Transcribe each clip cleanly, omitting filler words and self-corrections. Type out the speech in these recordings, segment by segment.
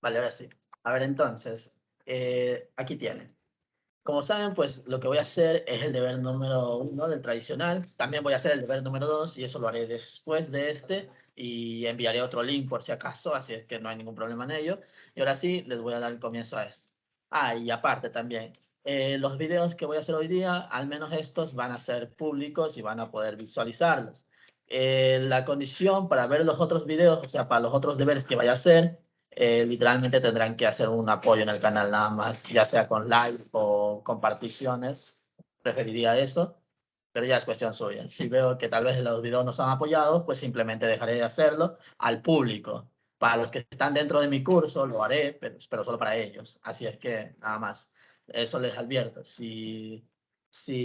Vale, ahora sí. A ver, entonces, aquí tienen. Como saben, pues lo que voy a hacer es el deber número 1 del tradicional. También voy a hacer el deber número 2 y eso lo haré después de este. Y enviaré otro link por si acaso, así es que no hay ningún problema en ello. Y ahora sí, les voy a dar el comienzo a esto. Ah, y aparte también, los videos que voy a hacer hoy día, al menos estos van a ser públicos y van a poder visualizarlos. La condición para ver los otros videos, o sea, para los otros deberes que vaya a hacer, literalmente tendrán que hacer un apoyo en el canal nada más, ya sea con like o comparticiones. Preferiría eso, pero ya es cuestión suya. Si veo que tal vez los videos no se han apoyado, pues simplemente dejaré de hacerlo al público. Para los que están dentro de mi curso lo haré, pero solo para ellos. Así es que nada más. Eso les advierto. Si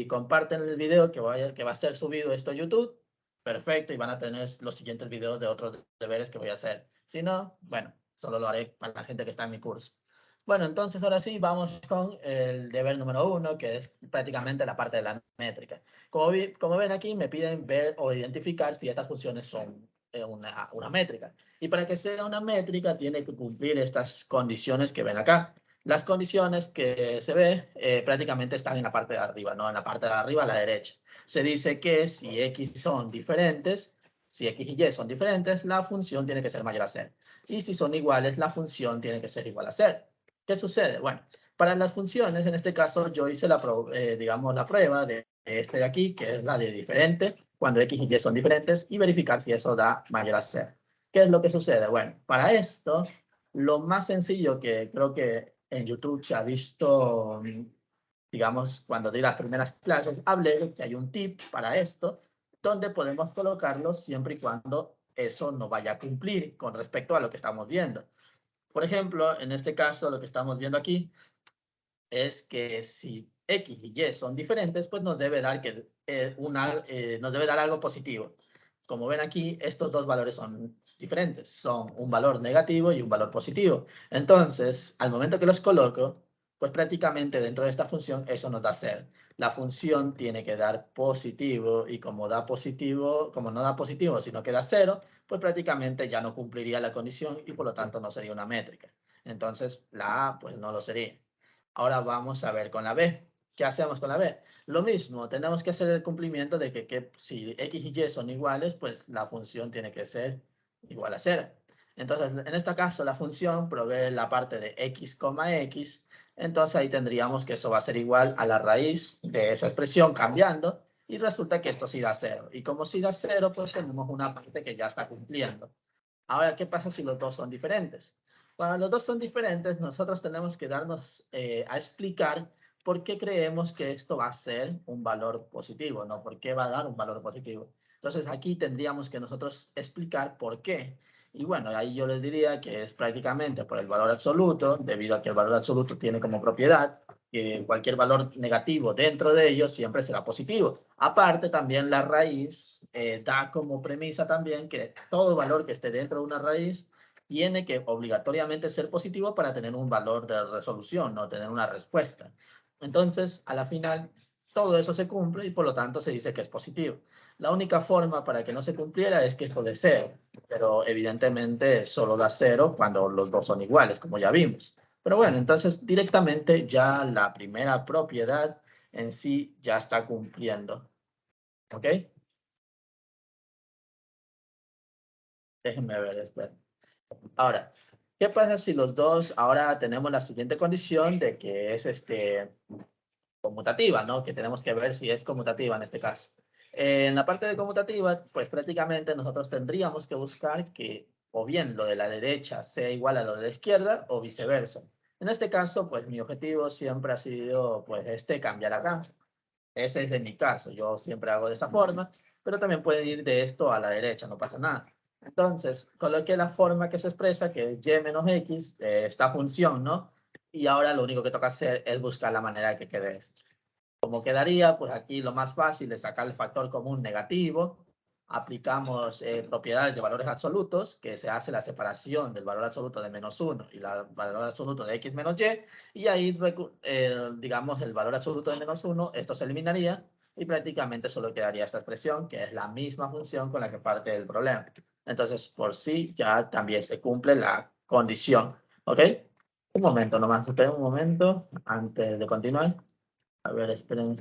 comparten el video que va a ser subido esto a YouTube, perfecto, y van a tener los siguientes videos de otros deberes que voy a hacer. Si no, bueno, solo lo haré para la gente que está en mi curso. Bueno, entonces ahora sí, vamos con el deber número 1, que es prácticamente la parte de la métrica. Como ven aquí, me piden ver o identificar si estas funciones son una métrica. Y para que sea una métrica, tiene que cumplir estas condiciones que ven acá. Las condiciones que se ve prácticamente están en la parte de arriba, ¿no? En la parte de arriba a la derecha. Se dice que si x son diferentes, si x y y son diferentes, la función tiene que ser mayor a 0. Y si son iguales, la función tiene que ser igual a 0. ¿Qué sucede? Bueno, para las funciones, en este caso, yo hice digamos, la prueba de este de aquí, que es la de diferente, cuando x y y son diferentes, y verificar si eso da mayor a 0. ¿Qué es lo que sucede? Bueno, para esto, lo más sencillo que creo que en YouTube se ha visto, digamos, cuando di las primeras clases, hablé que hay un tip para esto, donde podemos colocarlo siempre y cuando eso no vaya a cumplir con respecto a lo que estamos viendo. Por ejemplo, en este caso, lo que estamos viendo aquí es que si x y y son diferentes, pues nos debe dar, nos debe dar algo positivo. Como ven aquí, estos dos valores son diferentes. Son un valor negativo y un valor positivo. Entonces, al momento que los coloco, pues prácticamente dentro de esta función eso nos da 0. La función tiene que dar positivo y como da positivo, como no da positivo, sino que da 0, pues prácticamente ya no cumpliría la condición y por lo tanto no sería una métrica. Entonces, la A pues no lo sería. Ahora vamos a ver con la B. ¿Qué hacemos con la B? Lo mismo, tenemos que hacer el cumplimiento de que si x y y son iguales, pues la función tiene que ser igual a 0. Entonces, en este caso, la función provee la parte de x, x. Entonces, ahí tendríamos que eso va a ser igual a la raíz de esa expresión cambiando. Y resulta que esto sí da 0. Y como sí da 0, pues tenemos una parte que ya está cumpliendo. Ahora, ¿qué pasa si los dos son diferentes? Cuando los dos son diferentes, nosotros tenemos que darnos a explicar por qué creemos que esto va a ser un valor positivo, ¿no? ¿Por qué va a dar un valor positivo? Entonces, aquí tendríamos que nosotros explicar por qué. Y bueno, ahí yo les diría que es prácticamente por el valor absoluto, debido a que el valor absoluto tiene como propiedad que cualquier valor negativo dentro de ellos siempre será positivo. Aparte, también la raíz da como premisa también que todo valor que esté dentro de una raíz tiene que obligatoriamente ser positivo para tener un valor de resolución, no tener una respuesta. Entonces, a la final, todo eso se cumple y por lo tanto se dice que es positivo. La única forma para que no se cumpliera es que esto dé 0, pero evidentemente solo da 0 cuando los dos son iguales, como ya vimos. Pero bueno, entonces directamente ya la primera propiedad en sí ya está cumpliendo. ¿Ok? Déjenme ver, espera. Ahora, ¿qué pasa si los dos ahora tenemos la siguiente condición de que es conmutativa, ¿no? Que tenemos que ver si es conmutativa en este caso. En la parte de conmutativa, pues prácticamente nosotros tendríamos que buscar que o bien lo de la derecha sea igual a lo de la izquierda o viceversa. En este caso, pues mi objetivo siempre ha sido, pues, cambiar acá. Ese es de mi caso, yo siempre hago de esa forma, pero también pueden ir de esto a la derecha, no pasa nada. Entonces, coloqué la forma que se expresa, que es y menos x, esta función, ¿no? Y ahora lo único que toca hacer es buscar la manera de que quede esto. ¿Cómo quedaría? Pues aquí lo más fácil es sacar el factor común negativo. Aplicamos propiedades de valores absolutos, que se hace la separación del valor absoluto de menos 1 y el valor absoluto de x menos y, y ahí, digamos, el valor absoluto de menos 1, esto se eliminaría y prácticamente solo quedaría esta expresión, que es la misma función con la que parte el problema. Entonces, por sí ya también se cumple la condición. ¿Ok? Un momento nomás, esperen un momento antes de continuar. A ver, esperen.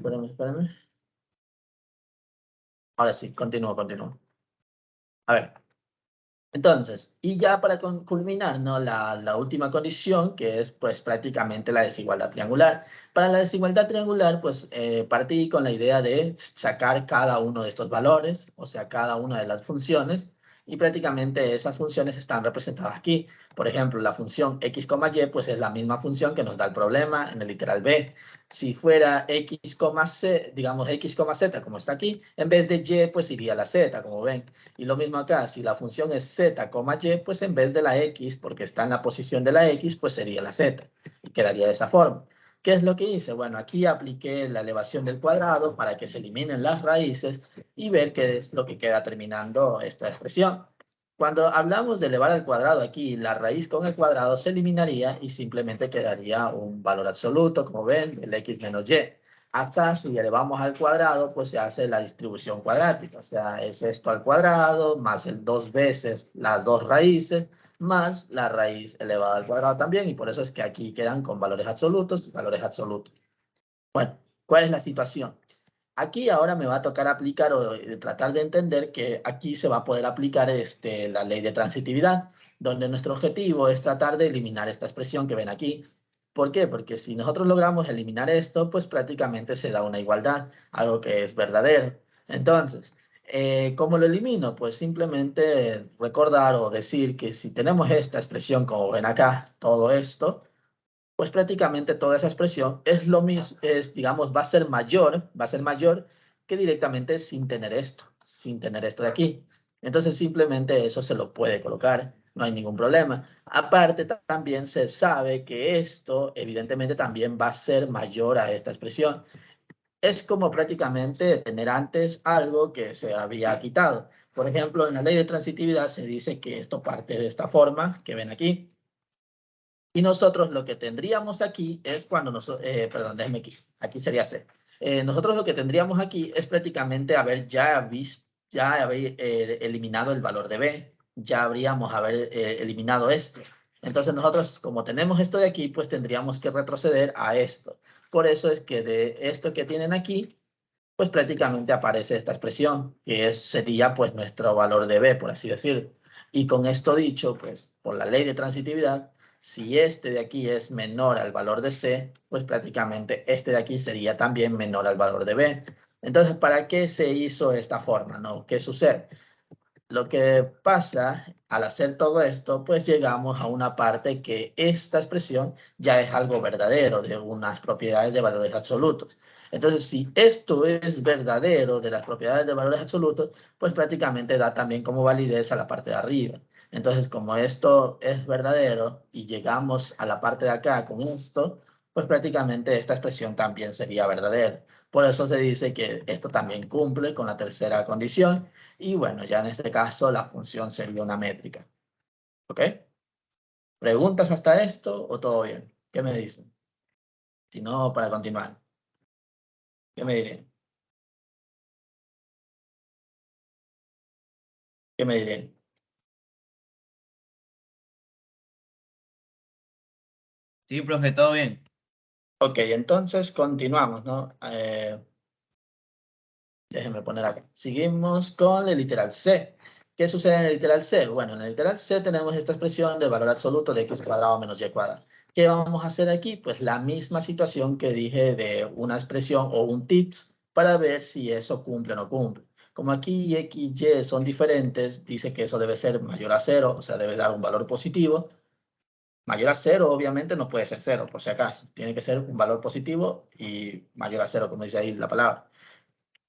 Ahora sí, continúo. A ver. Entonces, y ya para culminar, ¿no? La última condición, que es pues prácticamente la desigualdad triangular. Para la desigualdad triangular, pues partí con la idea de sacar cada uno de estos valores, o sea, cada una de las funciones, y prácticamente esas funciones están representadas aquí. Por ejemplo, la función x, y, pues es la misma función que nos da el problema en el literal b. Si fuera x, c, digamos x, z, como está aquí, en vez de y, pues iría la z, como ven. Y lo mismo acá, si la función es z, y, pues en vez de la x, porque está en la posición de la x, pues sería la z. Y quedaría de esa forma. ¿Qué es lo que hice? Bueno, aquí apliqué la elevación del cuadrado para que se eliminen las raíces y ver qué es lo que queda terminando esta expresión. Cuando hablamos de elevar al cuadrado aquí, la raíz con el cuadrado se eliminaría y simplemente quedaría un valor absoluto, como ven, el x menos y. Acá, si elevamos al cuadrado, pues se hace la distribución cuadrática. O sea, es esto al cuadrado, más el 2 veces las dos raíces, más la raíz elevada al cuadrado también. Y por eso es que aquí quedan con valores absolutos y valores absolutos. Bueno, ¿cuál es la situación? Aquí ahora me va a tocar aplicar o tratar de entender que aquí se va a poder aplicar la ley de transitividad, donde nuestro objetivo es tratar de eliminar esta expresión que ven aquí. ¿Por qué? Porque si nosotros logramos eliminar esto, pues prácticamente se da una igualdad, algo que es verdadero. Entonces, ¿cómo lo elimino? Pues simplemente recordar o decir que si tenemos esta expresión, como ven acá, todo esto, pues prácticamente toda esa expresión es lo mismo, digamos, va a ser mayor que directamente sin tener esto de aquí. Entonces simplemente eso se lo puede colocar, no hay ningún problema. Aparte también se sabe que esto evidentemente también va a ser mayor a esta expresión. Es como prácticamente tener antes algo que se había quitado. Por ejemplo, en la ley de transitividad se dice que esto parte de esta forma que ven aquí. Y nosotros lo que tendríamos aquí es cuando nosotros, perdón, déjenme aquí sería C. Nosotros lo que tendríamos aquí es prácticamente haber ya visto, ya haber eliminado el valor de B, ya habríamos haber eliminado esto. Entonces nosotros, como tenemos esto de aquí, pues tendríamos que retroceder a esto. Por eso es que de esto que tienen aquí, pues prácticamente aparece esta expresión, que sería pues nuestro valor de B, por así decirlo. Y con esto dicho, pues por la ley de transitividad, si este de aquí es menor al valor de C, pues prácticamente este de aquí sería también menor al valor de B. Entonces, ¿para qué se hizo esta forma? ¿No? ¿Qué sucede? Lo que pasa al hacer todo esto, pues llegamos a una parte que esta expresión ya es algo verdadero, de unas propiedades de valores absolutos. Entonces, si esto es verdadero de las propiedades de valores absolutos, pues prácticamente da también como validez a la parte de arriba. Entonces, como esto es verdadero y llegamos a la parte de acá con esto, pues prácticamente esta expresión también sería verdadera. Por eso se dice que esto también cumple con la tercera condición y bueno, ya en este caso la función sería una métrica. ¿Ok? ¿Preguntas hasta esto o todo bien? ¿Qué me dicen? Si no, para continuar. ¿Qué me dirían? ¿Qué me dirían? Sí, profe, todo bien. Ok, entonces continuamos, ¿no? Déjenme poner acá. Seguimos con el literal C. ¿Qué sucede en el literal C? Bueno, en el literal C tenemos esta expresión de valor absoluto de x cuadrado menos y cuadrado. ¿Qué vamos a hacer aquí? Pues la misma situación que dije de una expresión o un tips para ver si eso cumple o no cumple. Como aquí x y y son diferentes, dice que eso debe ser mayor a 0, o sea, debe dar un valor positivo. Mayor a 0, obviamente, no puede ser 0, por si acaso. Tiene que ser un valor positivo y mayor a 0, como dice ahí la palabra.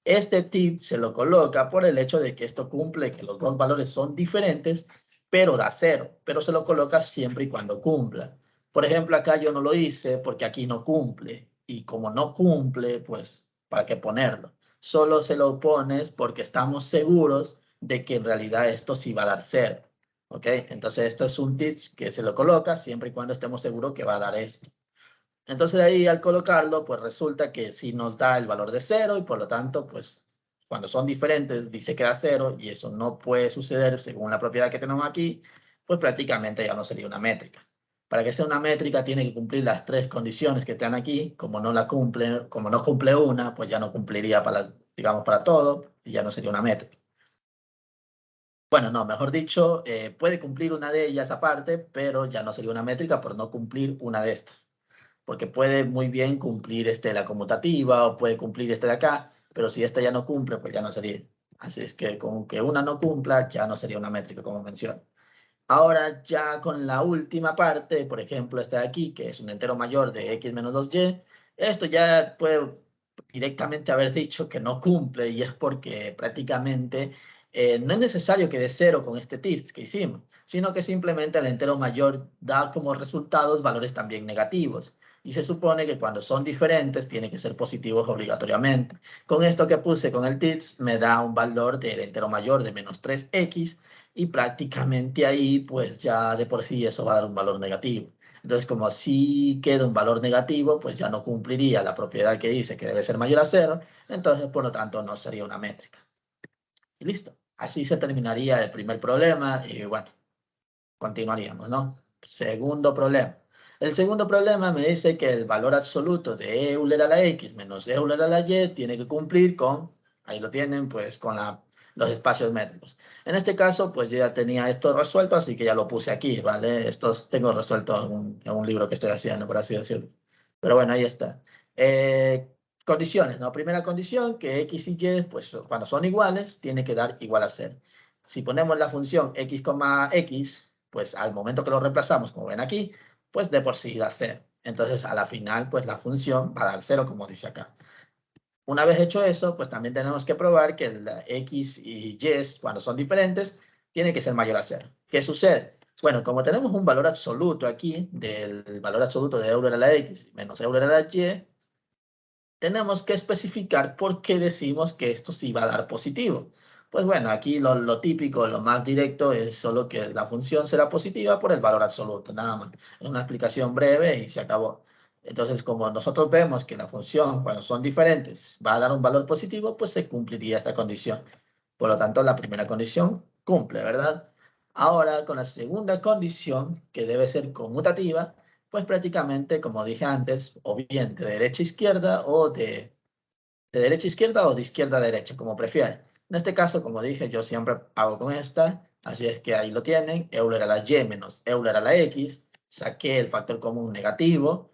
Este tip se lo coloca por el hecho de que esto cumple, que los dos valores son diferentes, pero da 0. Pero se lo coloca siempre y cuando cumpla. Por ejemplo, acá yo no lo hice porque aquí no cumple. Y como no cumple, pues, ¿para qué ponerlo? Solo se lo pones porque estamos seguros de que en realidad esto sí va a dar 0. ¿Ok? Entonces, esto es un tip que se lo coloca siempre y cuando estemos seguros que va a dar esto. Entonces ahí al colocarlo, pues resulta que sí nos da el valor de 0 y por lo tanto, pues cuando son diferentes dice que da 0 y eso no puede suceder según la propiedad que tenemos aquí, pues prácticamente ya no sería una métrica. Para que sea una métrica tiene que cumplir las tres condiciones que están aquí. Como no cumple una, pues ya no cumpliría para, digamos, para todo y ya no sería una métrica. Bueno, no, mejor dicho, puede cumplir una de ellas aparte, pero ya no sería una métrica por no cumplir una de estas. Porque puede muy bien cumplir la conmutativa o puede cumplir de acá, pero si esta ya no cumple, pues ya no sería. Así es que con que una no cumpla, ya no sería una métrica, como menciono. Ahora ya con la última parte, por ejemplo, esta de aquí, que es un entero mayor de x menos 2y, esto ya puede directamente haber dicho que no cumple y es porque prácticamente no es necesario que dé cero con este tips que hicimos, sino que simplemente el entero mayor da como resultados valores también negativos. Y se supone que cuando son diferentes tienen que ser positivos obligatoriamente. Con esto que puse con el tips me da un valor del entero mayor de menos 3x y prácticamente ahí pues ya de por sí eso va a dar un valor negativo. Entonces como así queda un valor negativo, pues ya no cumpliría la propiedad que dice que debe ser mayor a cero, entonces por lo tanto no sería una métrica. Y listo. Así se terminaría el primer problema y bueno, continuaríamos, ¿no? Segundo problema. El segundo problema me dice que el valor absoluto de Euler a la X menos Euler a la Y tiene que cumplir con, ahí lo tienen, pues con los espacios métricos. En este caso, pues yo ya tenía esto resuelto, así que ya lo puse aquí, ¿vale? Estos tengo resuelto en un libro que estoy haciendo, por así decirlo. Pero bueno, ahí está. Condiciones, ¿no? Primera condición, que X y Y, pues cuando son iguales, tiene que dar igual a 0. Si ponemos la función X, X, pues al momento que lo reemplazamos, como ven aquí, pues de por sí da 0. Entonces, a la final, pues la función va a dar 0, como dice acá. Una vez hecho eso, pues también tenemos que probar que el X y Y, cuando son diferentes, tiene que ser mayor a 0. ¿Qué sucede? Bueno, como tenemos un valor absoluto aquí, del valor absoluto de Euler a la X menos Euler a la Y, tenemos que especificar por qué decimos que esto sí va a dar positivo. Pues bueno, aquí lo típico, lo más directo es solo que la función será positiva por el valor absoluto, nada más. Es una explicación breve y se acabó. Entonces, como nosotros vemos que la función, cuando son diferentes, va a dar un valor positivo, pues se cumpliría esta condición. Por lo tanto, la primera condición cumple, ¿verdad? Ahora, con la segunda condición, que debe ser conmutativa, pues prácticamente, como dije antes, o bien de derecha a izquierda o de derecha a izquierda o de izquierda a derecha, como prefieran. En este caso, como dije, yo siempre hago con esta, así es que ahí lo tienen, Euler a la Y menos Euler a la X, saqué el factor común negativo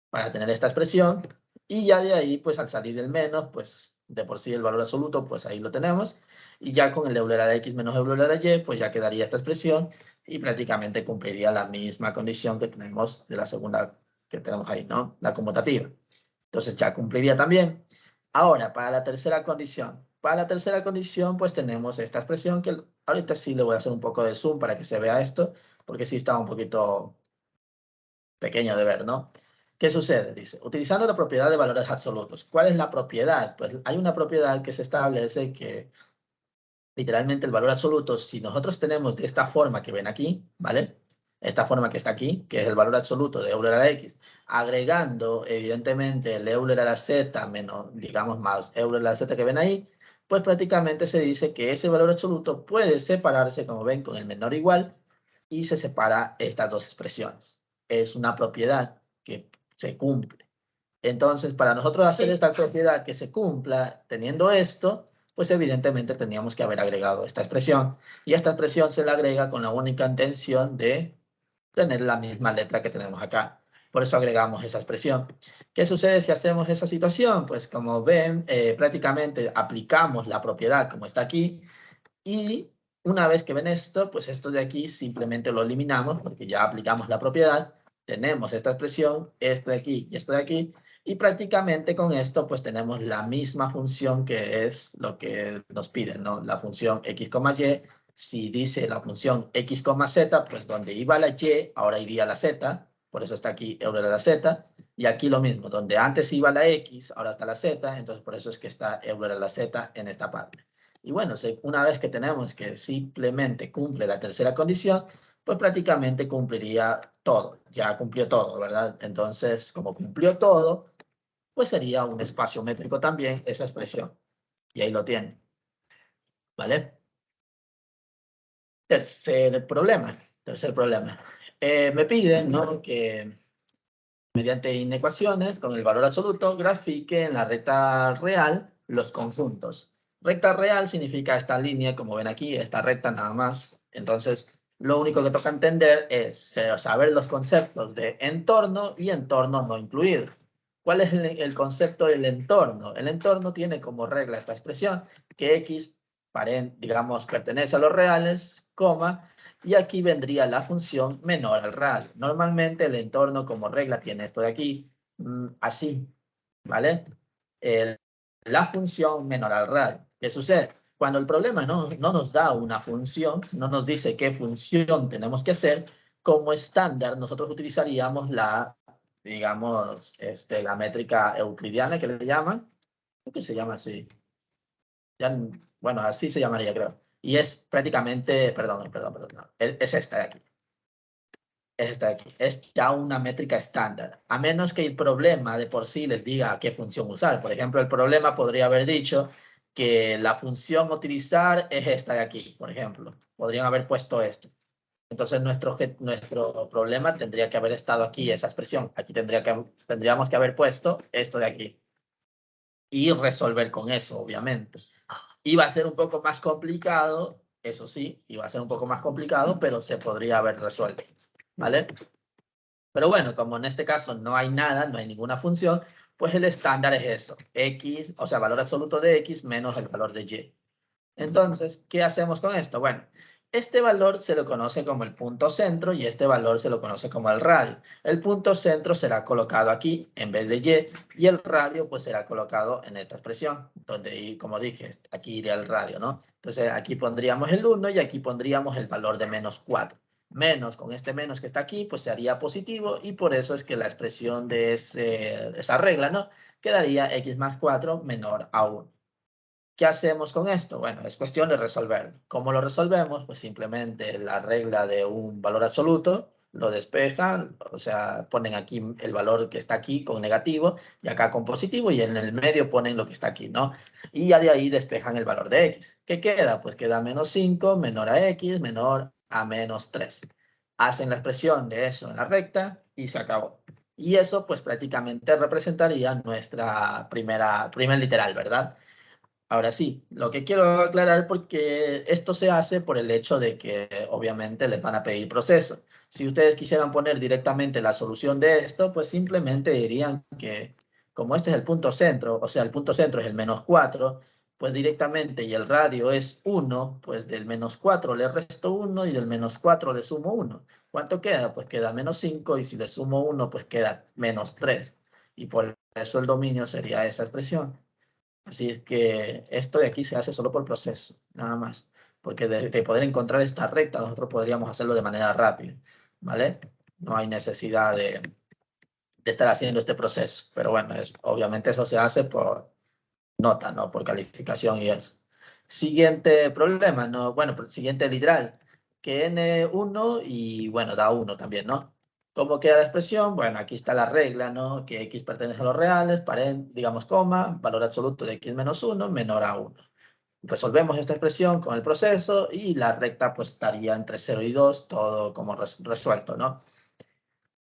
para tener esta expresión, y ya de ahí, pues al salir el menos, pues de por sí el valor absoluto, pues ahí lo tenemos, y ya con el Euler a la X menos Euler a la Y, pues ya quedaría esta expresión, y prácticamente cumpliría la misma condición que tenemos de la segunda que tenemos ahí, ¿no? La conmutativa. Entonces ya cumpliría también. Ahora, para la tercera condición. Para la tercera condición, pues tenemos esta expresión que ahorita sí le voy a hacer un poco de zoom para que se vea esto, porque sí está un poquito pequeño de ver, ¿no? ¿Qué sucede? Dice, utilizando la propiedad de valores absolutos. ¿Cuál es la propiedad? Pues hay una propiedad que se establece que literalmente el valor absoluto, si nosotros tenemos de esta forma que ven aquí, ¿vale? Esta forma que está aquí, que es el valor absoluto de Euler a la X, agregando evidentemente el Euler a la Z menos, digamos, más Euler a la Z que ven ahí, pues prácticamente se dice que ese valor absoluto puede separarse, como ven, con el menor igual, y se separa estas dos expresiones. Es una propiedad que se cumple. Entonces, para nosotros hacer esta propiedad que se cumpla teniendo esto, pues evidentemente teníamos que haber agregado esta expresión. Y esta expresión se la agrega con la única intención de tener la misma letra que tenemos acá. Por eso agregamos esa expresión. ¿Qué sucede si hacemos esa situación? Pues como ven, prácticamente aplicamos la propiedad como está aquí. Y una vez que ven esto, pues esto de aquí simplemente lo eliminamos porque ya aplicamos la propiedad. Tenemos esta expresión, esto de aquí y esto de aquí. Y prácticamente con esto pues tenemos la misma función que es lo que nos piden, ¿no? La función x, y. Si dice la función x, z, pues donde iba la y, ahora iría la z. Por eso está aquí Euler a la z. Y aquí lo mismo, donde antes iba la x, ahora está la z. Entonces por eso es que está Euler a la z en esta parte. Y bueno, una vez que tenemos que simplemente cumple la tercera condición, pues prácticamente cumpliría todo. Ya cumplió todo, ¿verdad? Entonces, como cumplió todo, pues sería un espacio métrico también esa expresión. Y ahí lo tiene. ¿Vale? Tercer problema. Me piden, ¿no?, que mediante inecuaciones con el valor absoluto grafique en la recta real los conjuntos. Recta real significa esta línea, como ven aquí, esta recta nada más. Entonces, lo único que toca entender es saber los conceptos de entorno y entorno no incluido. ¿Cuál es el concepto del entorno? El entorno tiene como regla esta expresión, que x, digamos, pertenece a los reales, coma, y aquí vendría la función menor al radio. Normalmente el entorno como regla tiene esto de aquí, así, ¿vale? La función menor al radio. ¿Qué sucede? Cuando el problema no nos da una función, no nos dice qué función tenemos que hacer, como estándar nosotros utilizaríamos la, digamos, la métrica euclidiana que le llaman, creo que se llama así. Ya, bueno, así se llamaría, creo. Y es prácticamente, perdón, no, es esta de aquí. Es esta de aquí. Es ya una métrica estándar. A menos que el problema de por sí les diga qué función usar. Por ejemplo, el problema podría haber dicho que la función a utilizar es esta de aquí, por ejemplo. Podrían haber puesto esto. Entonces nuestro problema tendría que haber estado aquí, esa expresión. Aquí tendríamos que haber puesto esto de aquí. Y resolver con eso, obviamente. Iba a ser un poco más complicado, eso sí, iba a ser un poco más complicado, pero se podría haber resuelto, ¿vale? Pero bueno, como en este caso no hay nada, no hay ninguna función, pues el estándar es eso, x, o sea, valor absoluto de x menos el valor de y. Entonces, ¿qué hacemos con esto? Bueno, este valor se lo conoce como el punto centro y este valor se lo conoce como el radio. El punto centro será colocado aquí en vez de y el radio pues será colocado en esta expresión, donde, como dije, aquí iría el radio, ¿no? Entonces aquí pondríamos el 1 y aquí pondríamos el valor de menos 4. Menos, con este menos que está aquí, pues sería positivo y por eso es que la expresión de esa regla, ¿no?, quedaría x más 4 menor a 1. ¿Qué hacemos con esto? Bueno, es cuestión de resolverlo. ¿Cómo lo resolvemos? Pues simplemente la regla de un valor absoluto, lo despejan, o sea, ponen aquí el valor que está aquí con negativo y acá con positivo y en el medio ponen lo que está aquí, ¿no? Y ya de ahí despejan el valor de x. ¿Qué queda? Pues queda menos 5 menor a x menor a menos 3. Hacen la expresión de eso en la recta y se acabó. Y eso pues prácticamente representaría nuestra primer literal, ¿verdad? Ahora sí, lo que quiero aclarar porque esto se hace por el hecho de que obviamente les van a pedir proceso. Si ustedes quisieran poner directamente la solución de esto, pues simplemente dirían que como este es el punto centro, o sea, el punto centro es el menos 4, pues directamente y el radio es 1, pues del menos 4 le resto 1 y del menos 4 le sumo 1. ¿Cuánto queda? Pues queda menos 5 y si le sumo 1, pues queda menos 3. Y por eso el dominio sería esa expresión. Así es que esto de aquí se hace solo por proceso, nada más. Porque de poder encontrar esta recta, nosotros podríamos hacerlo de manera rápida, ¿vale? No hay necesidad de estar haciendo este proceso. Pero bueno, obviamente eso se hace por nota, ¿no? Por calificación y eso. Siguiente problema, ¿no? Bueno, siguiente literal, que n1 y bueno, da 1 también, ¿no? ¿Cómo queda la expresión? Bueno, aquí está la regla, ¿no? Que x pertenece a los reales, digamos, coma, valor absoluto de x menos 1 menor a 1. Resolvemos esta expresión con el proceso y la recta pues estaría entre 0 y 2, todo como resuelto, ¿no?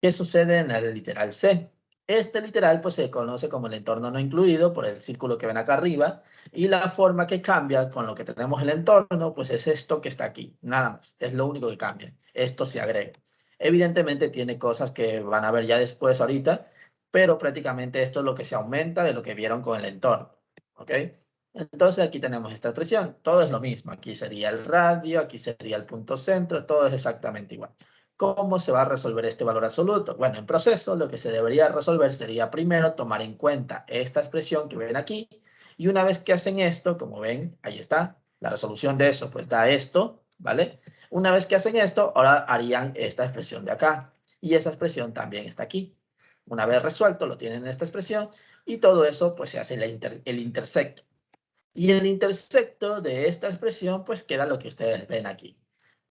¿Qué sucede en el literal C? Este literal pues se conoce como el entorno no incluido por el círculo que ven acá arriba y la forma que cambia con lo que tenemos el entorno pues es esto que está aquí, nada más, es lo único que cambia, esto se agrega. Evidentemente tiene cosas que van a ver ya después ahorita, pero prácticamente esto es lo que se aumenta de lo que vieron con el entorno, ¿ok? Entonces aquí tenemos esta expresión, todo es lo mismo, aquí sería el radio, aquí sería el punto centro, todo es exactamente igual. ¿Cómo se va a resolver este valor absoluto? Bueno, en proceso lo que se debería resolver sería primero tomar en cuenta esta expresión que ven aquí y una vez que hacen esto, como ven, ahí está, la resolución de eso pues da esto, ¿vale? Una vez que hacen esto, ahora harían esta expresión de acá y esa expresión también está aquí. Una vez resuelto, lo tienen en esta expresión y todo eso pues se hace el intersecto. Y en el intersecto de esta expresión pues queda lo que ustedes ven aquí.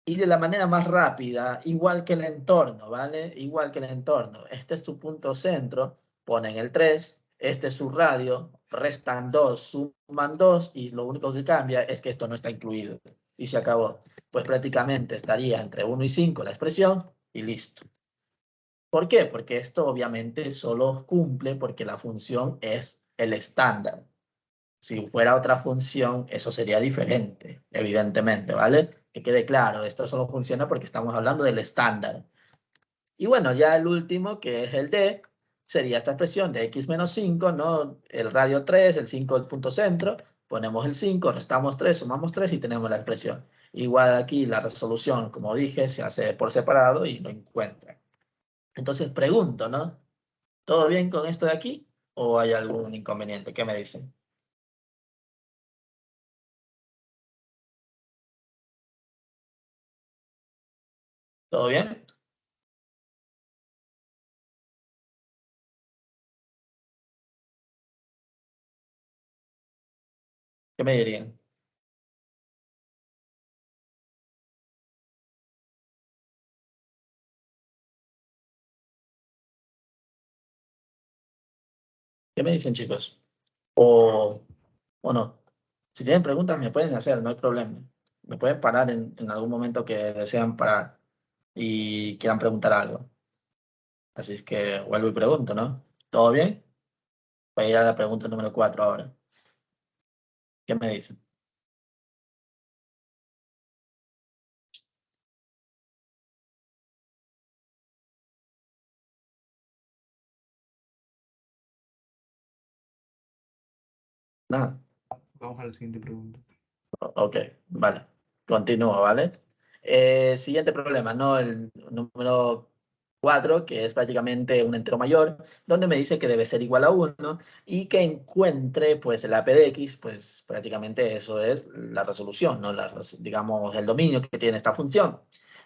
Y de la manera más rápida, igual que el entorno, ¿vale? Igual que el entorno. Este es tu punto centro, ponen el 3, este es su radio, restan 2, suman 2 y lo único que cambia es que esto no está incluido. Y se acabó. Pues prácticamente estaría entre 1 y 5 la expresión y listo. ¿Por qué? Porque esto obviamente solo cumple porque la función es el estándar. Si fuera otra función, eso sería diferente, evidentemente, ¿vale? Que quede claro, esto solo funciona porque estamos hablando del estándar. Y bueno, ya el último, que es el D, sería esta expresión de x menos 5, ¿no? El radio 3, el 5 el punto centro, ponemos el 5, restamos 3, sumamos 3 y tenemos la expresión. Igual aquí la resolución, como dije, se hace por separado y lo encuentra. Entonces pregunto, ¿no? ¿Todo bien con esto de aquí? ¿O hay algún inconveniente? ¿Qué me dicen? ¿Todo bien? ¿Qué me dirían? ¿Qué me dicen, chicos? O no. Si tienen preguntas, me pueden hacer, no hay problema. Me pueden parar en algún momento que desean parar y quieran preguntar algo. Así es que vuelvo y pregunto, ¿no? ¿Todo bien? Voy a ir a la pregunta número 4 ahora. ¿Qué me dicen? Nada. Vamos a la siguiente pregunta. Ok, vale. Continúo, ¿vale? Siguiente problema, ¿no? El número 4, que es prácticamente un entero mayor, donde me dice que debe ser igual a 1 y que encuentre, pues, el AP de X, pues, prácticamente eso es la resolución, ¿no? Digamos, el dominio que tiene esta función.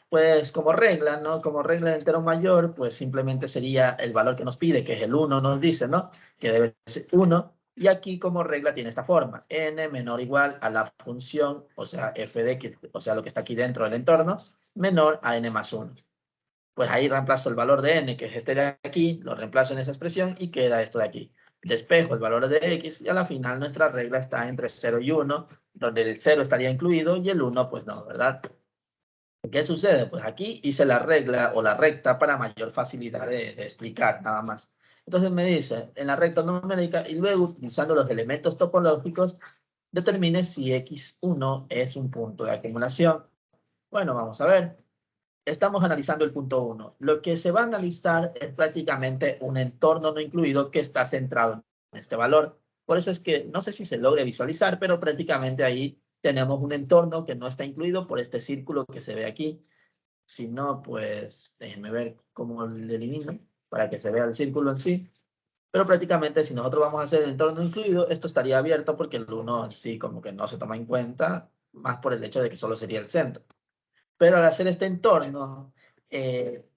Pues, como regla, ¿no? Como regla de entero mayor, pues, simplemente sería el valor que nos pide, que es el 1, nos dice, ¿no? Que debe ser 1. Y aquí como regla tiene esta forma, n menor o igual a la función, o sea, f de x, o sea, lo que está aquí dentro del entorno, menor a n más 1. Pues ahí reemplazo el valor de n, que es este de aquí, lo reemplazo en esa expresión y queda esto de aquí. Despejo el valor de x y a la final nuestra regla está entre 0 y 1, donde el 0 estaría incluido y el 1 pues no, ¿verdad? ¿Qué sucede? Pues aquí hice la regla o la recta para mayor facilidad de explicar, nada más. Entonces me dice, en la recta numérica y luego utilizando los elementos topológicos, determine si x1 es un punto de acumulación. Bueno, vamos a ver. Estamos analizando el punto 1. Lo que se va a analizar es prácticamente un entorno no incluido que está centrado en este valor. Por eso es que no sé si se logre visualizar, pero prácticamente ahí tenemos un entorno que no está incluido por este círculo que se ve aquí. Si no, pues déjenme ver cómo lo elimino para que se vea el círculo en sí. Pero prácticamente si nosotros vamos a hacer el entorno incluido, esto estaría abierto porque el 1 en sí como que no se toma en cuenta, más por el hecho de que solo sería el centro. Pero al hacer este entorno,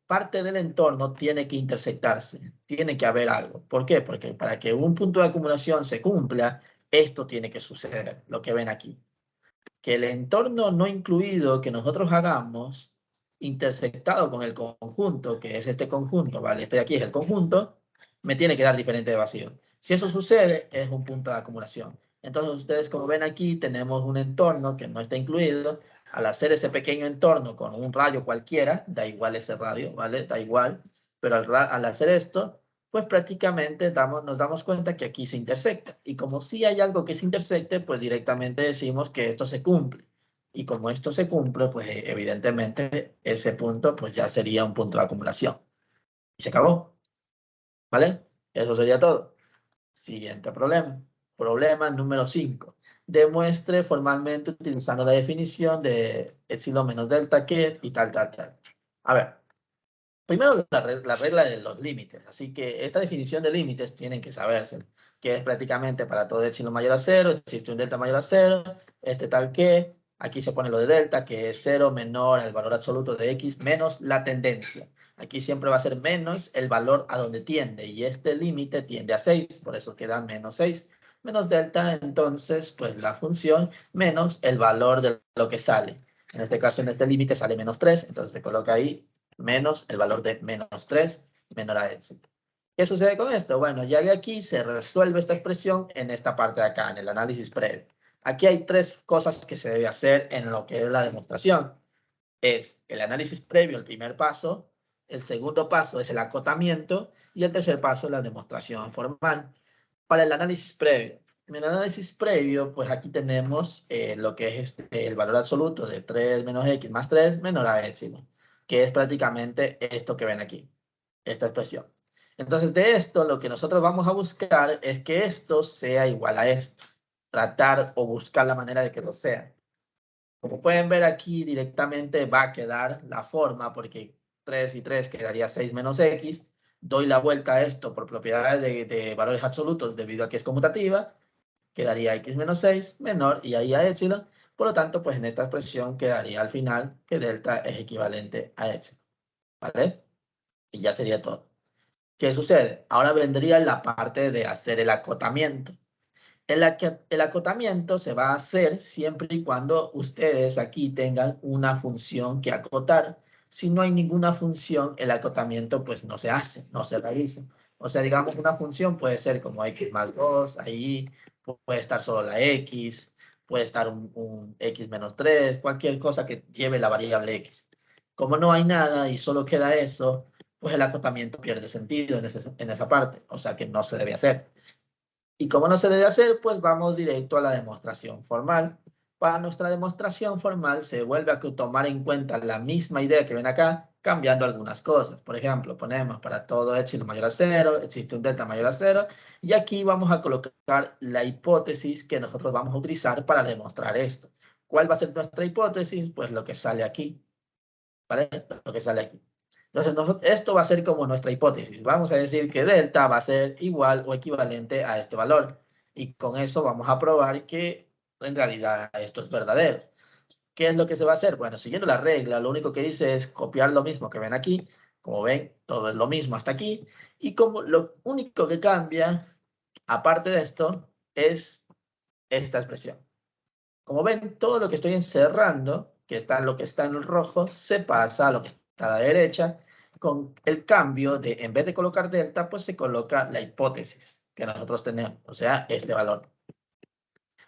parte del entorno tiene que intersectarse, tiene que haber algo. ¿Por qué? Porque para que un punto de acumulación se cumpla, esto tiene que suceder, lo que ven aquí. Que el entorno no incluido que nosotros hagamos, intersectado con el conjunto, que es este conjunto, ¿vale? Este de aquí es el conjunto, me tiene que dar diferente de vacío. Si eso sucede, es un punto de acumulación. Entonces ustedes como ven aquí, tenemos un entorno que no está incluido. Al hacer ese pequeño entorno con un radio cualquiera, da igual ese radio, ¿vale? Da igual. Pero al hacer esto, pues prácticamente nos damos cuenta que aquí se intersecta. Y como sí hay algo que se intersecte, pues directamente decimos que esto se cumple. Y como esto se cumple, pues evidentemente ese punto pues ya sería un punto de acumulación. Y se acabó, ¿vale? Eso sería todo. Siguiente problema. Problema número 5. Demuestre formalmente utilizando la definición de epsilon menos delta que y tal, tal, tal. A ver, primero la regla de los límites. Así que esta definición de límites tienen que saberse. Que es prácticamente para todo epsilon mayor a 0, existe un delta mayor a 0, este tal que, aquí se pone lo de delta, que es 0 menor al valor absoluto de x menos la tendencia. Aquí siempre va a ser menos el valor a donde tiende, y este límite tiende a 6, por eso queda menos 6. Menos delta, entonces, pues la función menos el valor de lo que sale. En este caso, en este límite sale menos 3, entonces se coloca ahí menos el valor de menos 3 menor a éxito. ¿Qué sucede con esto? Bueno, ya de aquí se resuelve esta expresión en esta parte de acá, en el análisis previo. Aquí hay tres cosas que se debe hacer en lo que es la demostración. Es el análisis previo, el primer paso, El segundo paso es el acotamiento y el tercer paso es la demostración formal. Para el análisis previo. En el análisis previo, pues aquí tenemos lo que es el valor absoluto de 3 menos x más 3 menor a épsilon, que es prácticamente esto que ven aquí, esta expresión. Entonces, de esto, lo que nosotros vamos a buscar es que esto sea igual a esto. Tratar o buscar la manera de que lo sea. Como pueden ver aquí, directamente va a quedar la forma, porque 3 y 3 quedaría 6 menos x. Doy la vuelta a esto por propiedades de valores absolutos debido a que es conmutativa. Quedaría x menos 6 menor y ahí a épsilon. Por lo tanto, pues en esta expresión quedaría al final que delta es equivalente a épsilon. ¿Vale? Y ya sería todo. ¿Qué sucede? Ahora vendría la parte de hacer el acotamiento. El acotamiento se va a hacer siempre y cuando ustedes aquí tengan una función que acotar. Si no hay ninguna función, el acotamiento pues no se hace, no se realiza. O sea, digamos, una función puede ser como x más 2, ahí puede estar solo la x, puede estar un x menos 3, cualquier cosa que lleve la variable x. Como no hay nada y solo queda eso, pues el acotamiento pierde sentido en esa parte, o sea que no se debe hacer. Y como no se debe hacer, pues vamos directo a la demostración formal. Para nuestra demostración formal se vuelve a tomar en cuenta la misma idea que ven acá, cambiando algunas cosas. Por ejemplo, ponemos para todo épsilon mayor a 0, existe un delta mayor a 0, y aquí vamos a colocar la hipótesis que nosotros vamos a utilizar para demostrar esto. ¿Cuál va a ser nuestra hipótesis? Pues lo que sale aquí, ¿vale? Lo que sale aquí. Entonces, esto va a ser como nuestra hipótesis. Vamos a decir que delta va a ser igual o equivalente a este valor. Y con eso vamos a probar que en realidad esto es verdadero. ¿Qué es lo que se va a hacer? Bueno, siguiendo la regla, lo único que dice es copiar lo mismo que ven aquí. Como ven, todo es lo mismo hasta aquí. Y como lo único que cambia, aparte de esto, es esta expresión. Como ven, todo lo que estoy encerrando, lo que está en el rojo, se pasa a lo que está a la derecha, con el cambio de, en vez de colocar delta, pues se coloca la hipótesis que nosotros tenemos, o sea, este valor.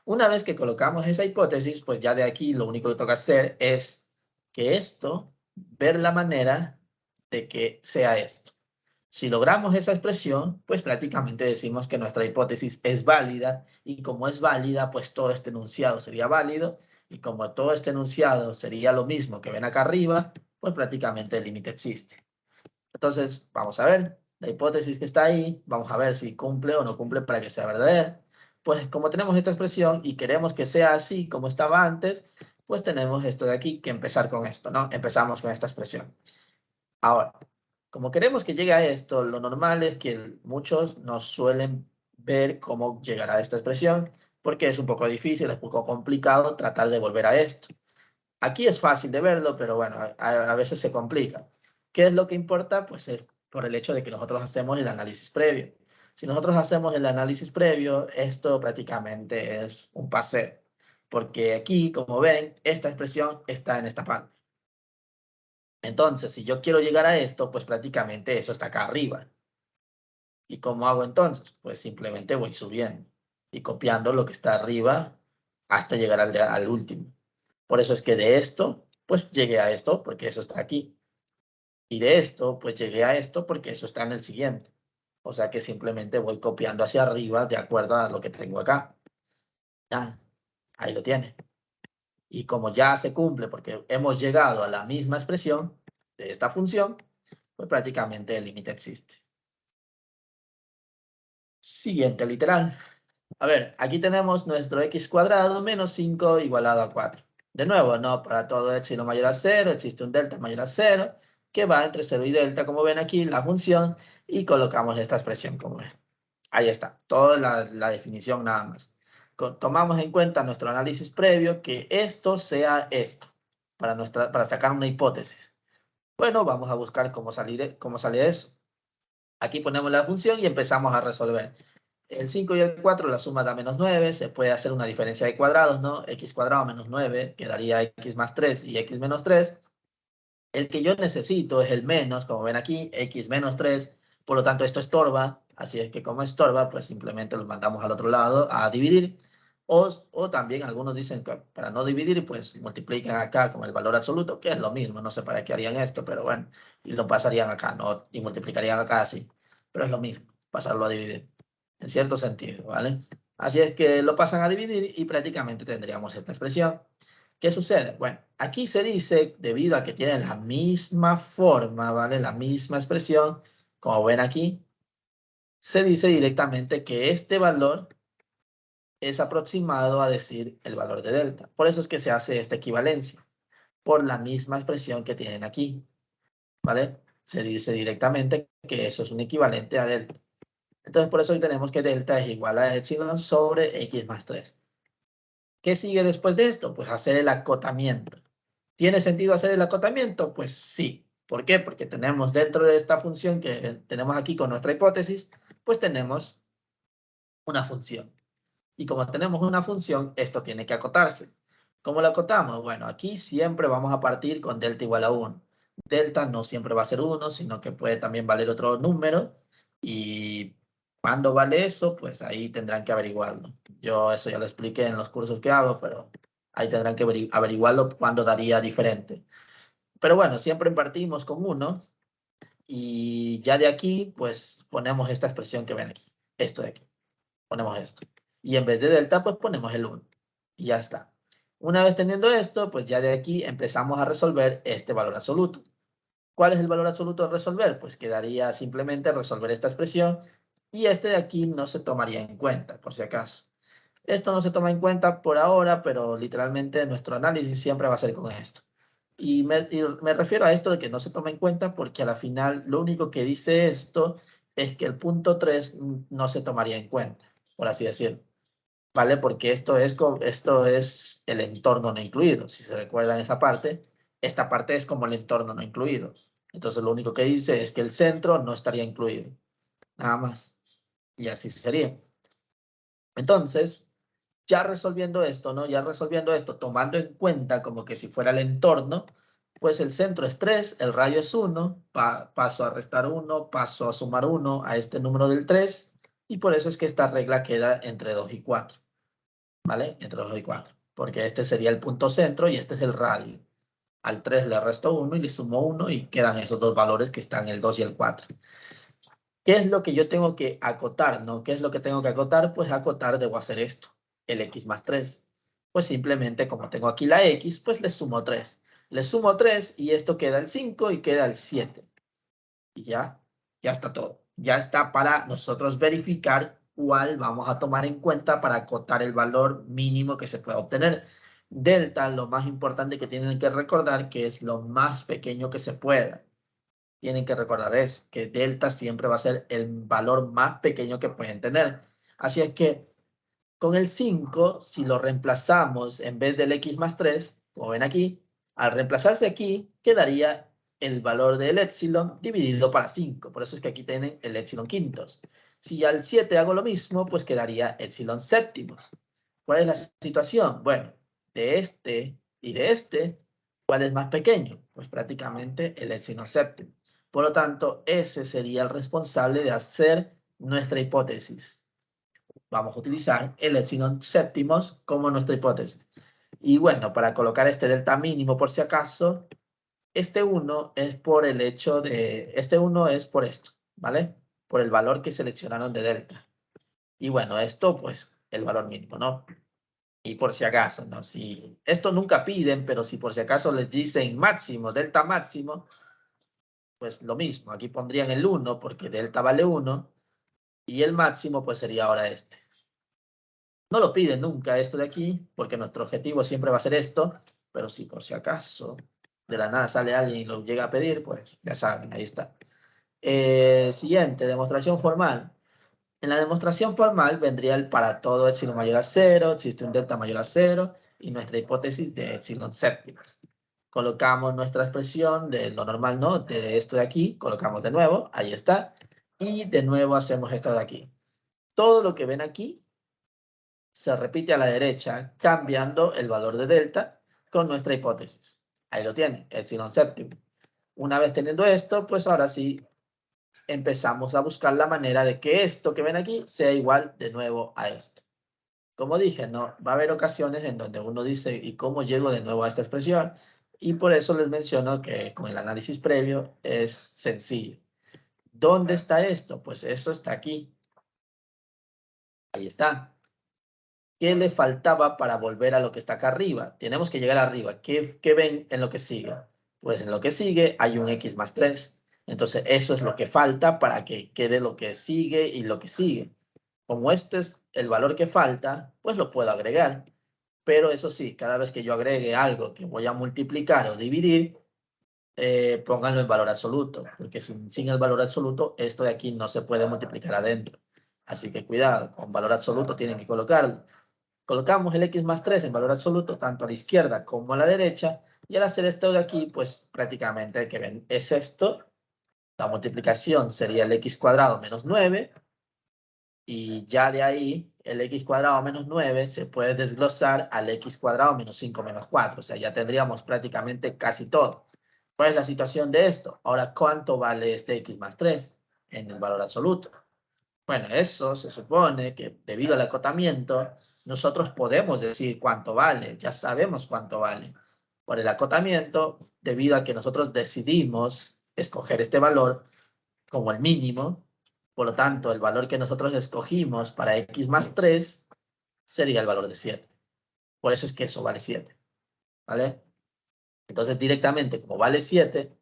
Una vez que colocamos esa hipótesis, pues ya de aquí lo único que toca hacer es que esto, ver la manera de que sea esto. Si logramos esa expresión, pues prácticamente decimos que nuestra hipótesis es válida y como es válida, pues todo este enunciado sería válido y como todo este enunciado sería lo mismo que ven acá arriba, pues prácticamente el límite existe. Entonces, vamos a ver la hipótesis que está ahí, vamos a ver si cumple o no cumple para que sea verdadera. Pues como tenemos esta expresión y queremos que sea así como estaba antes, pues tenemos esto de aquí que empezar con esto, ¿no? Empezamos con esta expresión. Ahora, como queremos que llegue a esto, lo normal es que muchos no suelen ver cómo llegará a esta expresión, porque es un poco difícil, es un poco complicado tratar de volver a esto. Aquí es fácil de verlo, pero bueno, a veces se complica. ¿Qué es lo que importa? Pues es por el hecho de que nosotros hacemos el análisis previo. Si nosotros hacemos el análisis previo, esto prácticamente es un paseo, porque aquí, como ven, esta expresión está en esta parte. Entonces, si yo quiero llegar a esto, pues prácticamente eso está acá arriba. ¿Y cómo hago entonces? Pues simplemente voy subiendo y copiando lo que está arriba hasta llegar al último. Por eso es que de esto, pues llegué a esto, porque eso está aquí. Y de esto, pues llegué a esto, porque eso está en el siguiente. O sea que simplemente voy copiando hacia arriba de acuerdo a lo que tengo acá. Ya, ahí lo tiene. Y como ya se cumple, porque hemos llegado a la misma expresión de esta función, pues prácticamente el límite existe. Siguiente literal. A ver, aquí tenemos nuestro x cuadrado menos 5 igualado a 4. De nuevo, no para todo épsilon mayor a 0, existe un delta mayor a 0, que va entre 0 y delta, como ven aquí, la función, y colocamos esta expresión, como ven. Ahí está, toda la definición nada más. Tomamos en cuenta nuestro análisis previo, que esto sea esto, para sacar una hipótesis. Bueno, vamos a buscar cómo sale eso. Aquí ponemos la función y empezamos a resolver. El 5 y el 4, la suma da menos 9, se puede hacer una diferencia de cuadrados, ¿no? X cuadrado menos 9, quedaría x más 3 y x menos 3. El que yo necesito es el menos, como ven aquí, x menos 3, por lo tanto esto estorba, así es que como estorba, pues simplemente lo mandamos al otro lado a dividir. O también algunos dicen que para no dividir, pues multiplican acá con el valor absoluto, que es lo mismo. No sé para qué harían esto, pero bueno. Y lo pasarían acá, ¿no? Y multiplicarían acá así. Pero es lo mismo, pasarlo a dividir. En cierto sentido, ¿vale? Así es que lo pasan a dividir y prácticamente tendríamos esta expresión. ¿Qué sucede? Bueno, aquí se dice, debido a que tienen la misma forma, ¿vale? La misma expresión, como ven aquí, se dice directamente que este valor es aproximado a decir el valor de delta. Por eso es que se hace esta equivalencia, por la misma expresión que tienen aquí, ¿vale? Se dice directamente que eso es un equivalente a delta. Entonces, por eso hoy tenemos que delta es igual a epsilon sobre x más 3. ¿Qué sigue después de esto? Pues hacer el acotamiento. ¿Tiene sentido hacer el acotamiento? Pues sí. ¿Por qué? Porque tenemos dentro de esta función que tenemos aquí con nuestra hipótesis, pues tenemos una función. Y como tenemos una función, esto tiene que acotarse. ¿Cómo lo acotamos? Bueno, aquí siempre vamos a partir con delta igual a 1. Delta no siempre va a ser 1, sino que puede también valer otro número. Y cuando vale eso, pues ahí tendrán que averiguarlo. Yo eso ya lo expliqué en los cursos que hago, pero ahí tendrán que averiguarlo cuando daría diferente. Pero bueno, siempre partimos con 1. Y ya de aquí, pues ponemos esta expresión que ven aquí. Esto de aquí. Ponemos esto. Y en vez de delta, pues ponemos el 1. Y ya está. Una vez teniendo esto, pues ya de aquí empezamos a resolver este valor absoluto. ¿Cuál es el valor absoluto a resolver? Pues quedaría simplemente resolver esta expresión y este de aquí no se tomaría en cuenta, por si acaso. Esto no se toma en cuenta por ahora, pero literalmente nuestro análisis siempre va a ser con esto. Y me refiero a esto de que no se toma en cuenta porque a la final lo único que dice esto es que el punto 3 no se tomaría en cuenta, por así decirlo. ¿Vale? Porque esto es el entorno no incluido. Si se recuerdan esa parte, esta parte es como el entorno no incluido. Entonces lo único que dice es que el centro no estaría incluido. Nada más. Y así sería. Entonces, ya resolviendo esto, ¿no? Ya resolviendo esto, tomando en cuenta como que si fuera el entorno, pues el centro es 3, el radio es 1, paso a restar 1, paso a sumar 1 a este número del 3, y por eso es que esta regla queda entre 2 y 4, ¿vale? Entre 2 y 4, porque este sería el punto centro y este es el radio. Al 3 le resto 1 y le sumo 1 y quedan esos dos valores que están el 2 y el 4. ¿Qué es lo que yo tengo que acotar, no? ¿Qué es lo que tengo que acotar? Pues acotar debo hacer esto, el x más 3. Pues simplemente como tengo aquí la x, pues le sumo 3. Le sumo 3 y esto queda el 5 y queda el 7. Y ya está todo. Ya está para nosotros verificar cuál vamos a tomar en cuenta para acotar el valor mínimo que se pueda obtener. Delta, lo más importante que tienen que recordar que es lo más pequeño que se pueda. Tienen que recordar eso, que delta siempre va a ser el valor más pequeño que pueden tener. Así es que con el 5, si lo reemplazamos en vez del x más 3, como ven aquí, al reemplazarse aquí, quedaría el valor del epsilon dividido para 5. Por eso es que aquí tienen el epsilon quintos. Si al 7 hago lo mismo, pues quedaría epsilon séptimos. ¿Cuál es la situación? Bueno, de este y de este, ¿cuál es más pequeño? Pues prácticamente el epsilon séptimo. Por lo tanto, ese sería el responsable de hacer nuestra hipótesis. Vamos a utilizar el epsilon séptimos como nuestra hipótesis. Y bueno, para colocar este delta mínimo por si acaso, este 1 es por el hecho de, este 1 es por esto, ¿vale? Por el valor que seleccionaron de delta. Y bueno, esto pues el valor mínimo, ¿no? Y por si acaso, ¿no? Si esto nunca piden, pero si por si acaso les dicen máximo, delta máximo, pues lo mismo. Aquí pondrían el 1 porque delta vale 1 y el máximo pues sería ahora este. No lo piden nunca esto de aquí porque nuestro objetivo siempre va a ser esto, pero si por si acaso de la nada sale alguien y lo llega a pedir, pues ya saben, ahí está. Siguiente, demostración formal. En la demostración formal vendría el para todo epsilon mayor a 0, existe un delta mayor a 0 y nuestra hipótesis de epsilon séptimos. Colocamos nuestra expresión de lo normal, ¿no? De esto de aquí, colocamos de nuevo, ahí está. Y de nuevo hacemos esto de aquí. Todo lo que ven aquí se repite a la derecha, cambiando el valor de delta con nuestra hipótesis. Ahí lo tienen, epsilon séptimo. Una vez teniendo esto, pues ahora sí empezamos a buscar la manera de que esto que ven aquí sea igual de nuevo a esto. Como dije, no, va a haber ocasiones en donde uno dice, ¿y cómo llego de nuevo a esta expresión? Y por eso les menciono que con el análisis previo es sencillo. ¿Dónde está esto? Pues eso está aquí. Ahí está. ¿Qué le faltaba para volver a lo que está acá arriba? Tenemos que llegar arriba. ¿Qué ven en lo que sigue? Pues en lo que sigue hay un x más 3. Entonces eso es lo que falta para que quede lo que sigue y lo que sigue. Como este es el valor que falta, pues lo puedo agregar. Pero eso sí, cada vez que yo agregue algo que voy a multiplicar o dividir, pónganlo en valor absoluto, porque sin el valor absoluto, esto de aquí no se puede multiplicar adentro. Así que cuidado, con valor absoluto tienen que colocarlo. Colocamos el x más 3 en valor absoluto, tanto a la izquierda como a la derecha, y al hacer esto de aquí, pues prácticamente que ven es esto. La multiplicación sería el x cuadrado menos 9, y ya de ahí el x cuadrado menos 9 se puede desglosar al x cuadrado menos 5 menos 4. O sea, ya tendríamos prácticamente casi todo. ¿Cuál es la situación de esto? Ahora, ¿cuánto vale este x más 3 en el valor absoluto? Bueno, eso se supone que debido al acotamiento, nosotros podemos decir cuánto vale, ya sabemos cuánto vale. Por el acotamiento, debido a que nosotros decidimos escoger este valor como el mínimo, por lo tanto, el valor que nosotros escogimos para x más 3 sería el valor de 7. Por eso es que eso vale 7, ¿vale? Entonces, directamente, como vale 7,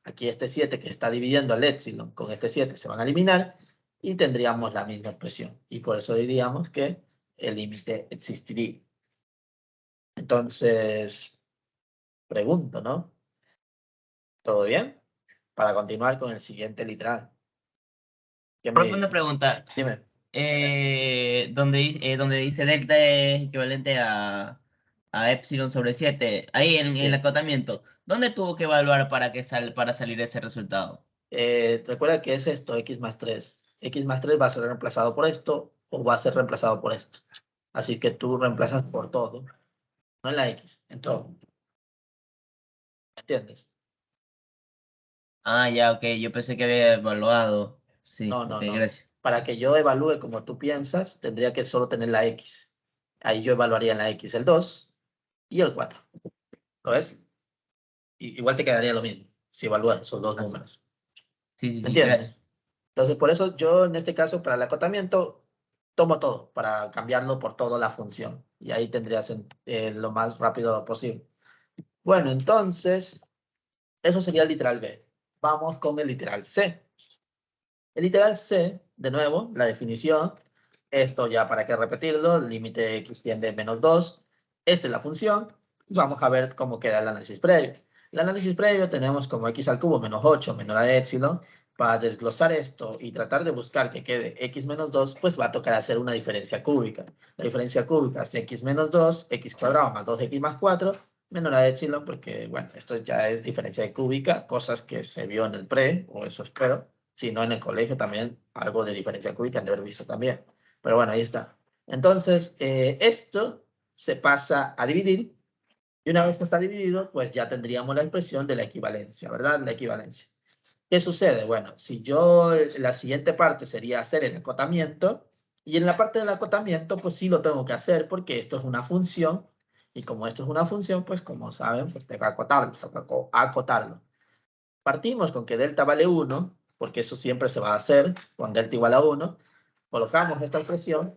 aquí este 7 que está dividiendo el epsilon con este 7 se van a eliminar y tendríamos la misma expresión. Y por eso diríamos que el límite existiría. Entonces, pregunto, ¿no? ¿Todo bien? Para continuar con el siguiente literal. ¿Qué me Profe, una dice? pregunta. Dime. Donde dice delta es equivalente a epsilon sobre 7, ahí en el Sí. acotamiento, ¿dónde tuvo que evaluar para salir ese resultado? Recuerda que es esto, x más 3. X más 3 va a ser reemplazado por esto o va a ser reemplazado por esto. Así que tú reemplazas por todo, no en la x, en todo. ¿Me entiendes? Ah, ya, ok, yo pensé que había evaluado. Sí, No, ok, no, no. gracias. Para que yo evalúe como tú piensas, tendría que solo tener la x. Ahí yo evaluaría en la x el 2 y el 4. ¿Lo ves? Igual te quedaría lo mismo si evalúas esos dos Ah, sí, números. sí, ¿Me sí, gracias. entiendes? Entonces, por eso yo en este caso, para el acotamiento, tomo todo para cambiarlo por toda la función. Y ahí tendrías lo más rápido posible. Bueno, entonces, eso sería el literal B. Vamos con el literal C. El literal C, de nuevo, la definición. Esto ya para qué repetirlo. Límite x tiende a menos 2. Esta es la función. Vamos a ver cómo queda el análisis previo. El análisis previo tenemos como x al cubo menos 8 menor a epsilon. Para desglosar esto y tratar de buscar que quede x menos 2, pues va a tocar hacer una diferencia cúbica. La diferencia cúbica es x menos 2, x cuadrado más 2x más 4, menor a epsilon, porque, bueno, esto ya es diferencia cúbica, cosas que se vio en el pre, o eso espero. Si no, en el colegio también algo de diferencia cúbica han de haber visto también. Pero bueno, ahí está. Entonces, esto se pasa a dividir. Y una vez que está dividido, pues ya tendríamos la expresión de la equivalencia, ¿verdad? La equivalencia. ¿Qué sucede? Bueno, si yo, la siguiente parte sería hacer el acotamiento, y en la parte del acotamiento, pues sí lo tengo que hacer porque esto es una función, y como esto es una función, pues como saben, pues tengo que acotarlo, acotarlo. Partimos con que delta vale 1, porque eso siempre se va a hacer con delta igual a 1, colocamos esta expresión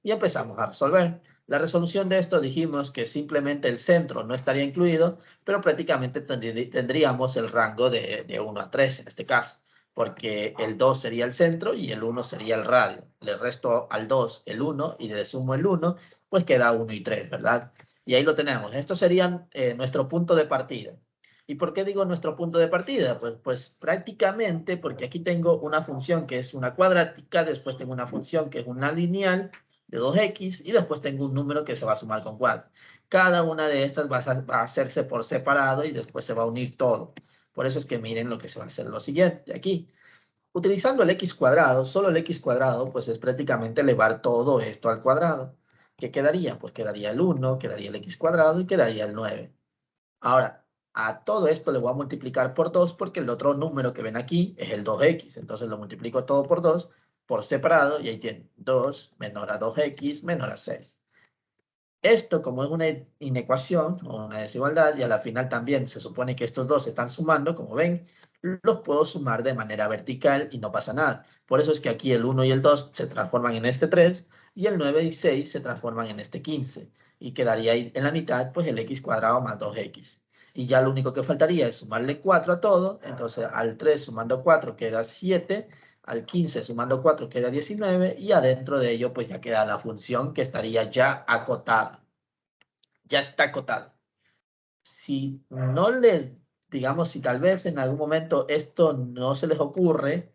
y empezamos a resolver. La resolución de esto dijimos que simplemente el centro no estaría incluido, pero prácticamente tendríamos el rango de 1 a 3 en este caso, porque el 2 sería el centro y el 1 sería el radio. Le resto al 2 el 1 y le sumo el 1, pues queda 1 y 3, ¿verdad? Y ahí lo tenemos. Esto sería nuestro punto de partida. ¿Y por qué digo nuestro punto de partida? Pues prácticamente porque aquí tengo una función que es una cuadrática, después tengo una función que es una lineal de 2x y después tengo un número que se va a sumar con 4. Cada una de estas va a hacerse por separado y después se va a unir todo. Por eso es que miren lo que se va a hacer lo siguiente aquí. Utilizando el x cuadrado, solo el x cuadrado, pues es prácticamente elevar todo esto al cuadrado. ¿Qué quedaría? Pues quedaría el 1, quedaría el x cuadrado y quedaría el 9. Ahora, a todo esto le voy a multiplicar por 2 porque el otro número que ven aquí es el 2x. Entonces lo multiplico todo por 2 por separado y ahí tienen 2 menor a 2x menor a 6. Esto, como es una inecuación o una desigualdad, y a la final también se supone que estos dos se están sumando, como ven, los puedo sumar de manera vertical y no pasa nada. Por eso es que aquí el 1 y el 2 se transforman en este 3, y el 9 y 6 se transforman en este 15. Y quedaría ahí en la mitad, pues el x cuadrado más 2x. Y ya lo único que faltaría es sumarle 4 a todo. Entonces al 3 sumando 4 queda 7. Al 15 sumando 4 queda 19 y adentro de ello pues ya queda la función que estaría ya acotada. Ya está acotada. Si no les, digamos, si tal vez en algún momento esto no se les ocurre,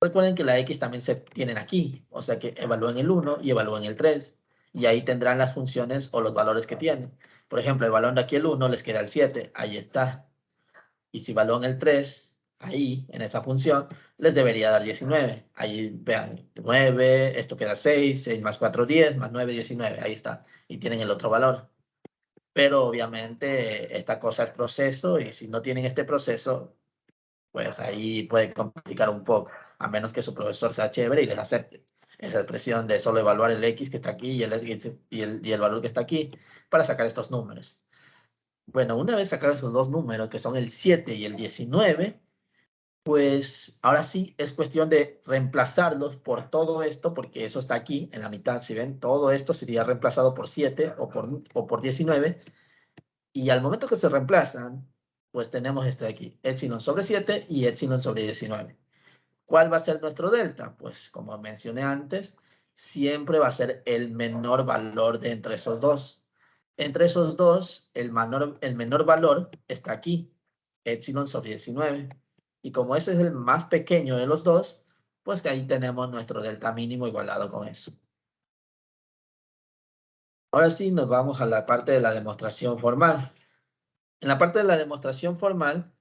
recuerden que la x también se tienen aquí. O sea que evalúen el 1 y evalúen el 3. Y ahí tendrán las funciones o los valores que tienen. Por ejemplo, evaluando aquí el 1 les queda el 7. Ahí está. Y si evalúan el 3, ahí, en esa función, les debería dar 19. Ahí vean, 9, esto queda 6, 6 más 4, 10, más 9, 19. Ahí está. Y tienen el otro valor. Pero obviamente esta cosa es proceso y si no tienen este proceso, pues ahí puede complicar un poco. A menos que su profesor sea chévere y les acepte esa expresión de solo evaluar el x que está aquí y el valor que está aquí para sacar estos números. Bueno, una vez sacados esos dos números, que son el 7 y el 19, pues ahora sí es cuestión de reemplazarlos por todo esto, porque eso está aquí en la mitad, si ven, todo esto sería reemplazado por 7 o por 19, y al momento que se reemplazan, pues tenemos esto de aquí, epsilon sobre 7 y epsilon sobre 19. ¿Cuál va a ser nuestro delta? Pues como mencioné antes, siempre va a ser el menor valor de entre esos dos. Entre esos dos, el menor valor está aquí, epsilon sobre 19. Y como ese es el más pequeño de los dos, pues que ahí tenemos nuestro delta mínimo igualado con eso. Ahora sí, nos vamos a la parte de la demostración formal. En la parte de la demostración formal,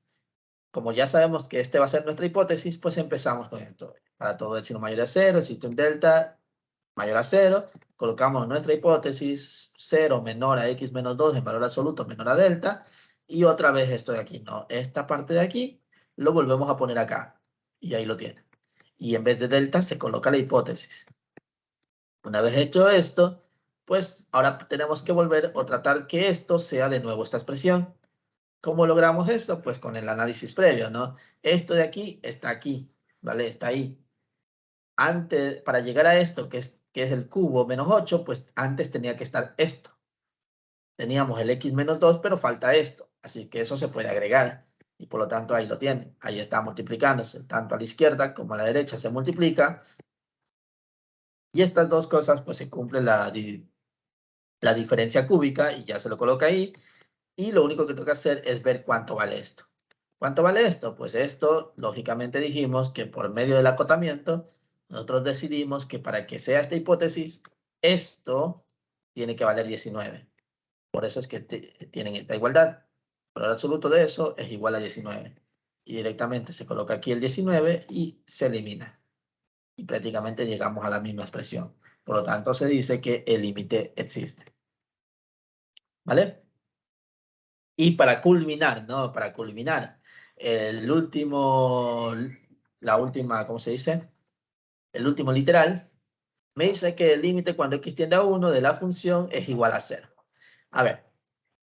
como ya sabemos que este va a ser nuestra hipótesis, pues empezamos con esto. Para todo epsilon mayor a 0 existe un delta mayor a 0, colocamos nuestra hipótesis 0 menor a x menos 2 en valor absoluto menor a delta, y otra vez esto de aquí, ¿no? Esta parte de aquí lo volvemos a poner acá, y ahí lo tiene. Y en vez de delta se coloca la hipótesis. Una vez hecho esto, pues ahora tenemos que volver o tratar que esto sea de nuevo esta expresión. ¿Cómo logramos eso? Pues con el análisis previo, ¿no? Esto de aquí, ¿vale? Está ahí. Antes, para llegar a esto, que es el cubo menos 8, pues antes tenía que estar esto. Teníamos el x menos 2, pero falta esto. Así que eso se puede agregar. Y por lo tanto ahí lo tienen. Ahí está multiplicándose. Tanto a la izquierda como a la derecha se multiplica. Y estas dos cosas, pues se cumple la diferencia cúbica y ya se lo coloca ahí. Y lo único que toca hacer es ver cuánto vale esto. ¿Cuánto vale esto? Pues esto, lógicamente dijimos que por medio del acotamiento, nosotros decidimos que para que sea esta hipótesis, esto tiene que valer 19. Por eso es que tienen esta igualdad. El valor absoluto de eso es igual a 19. Y directamente se coloca aquí el 19 y se elimina. Y prácticamente llegamos a la misma expresión. Por lo tanto, se dice que el límite existe. ¿Vale? Y para culminar, ¿no? Para culminar, la última, ¿cómo se dice? El último literal me dice que el límite cuando x tiende a 1 de la función es igual a 0. A ver,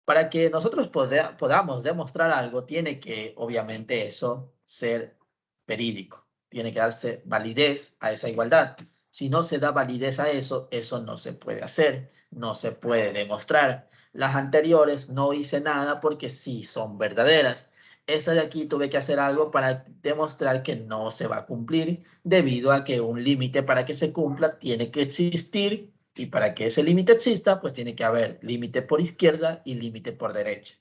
para que nosotros podamos demostrar algo, tiene que, obviamente, eso ser verídico. Tiene que darse validez a esa igualdad. Si no se da validez a eso, eso no se puede hacer, no se puede demostrar. Las anteriores no hice nada porque sí son verdaderas. Esa de aquí tuve que hacer algo para demostrar que no se va a cumplir, debido a que un límite para que se cumpla tiene que existir, y para que ese límite exista, pues tiene que haber límite por izquierda y límite por derecha.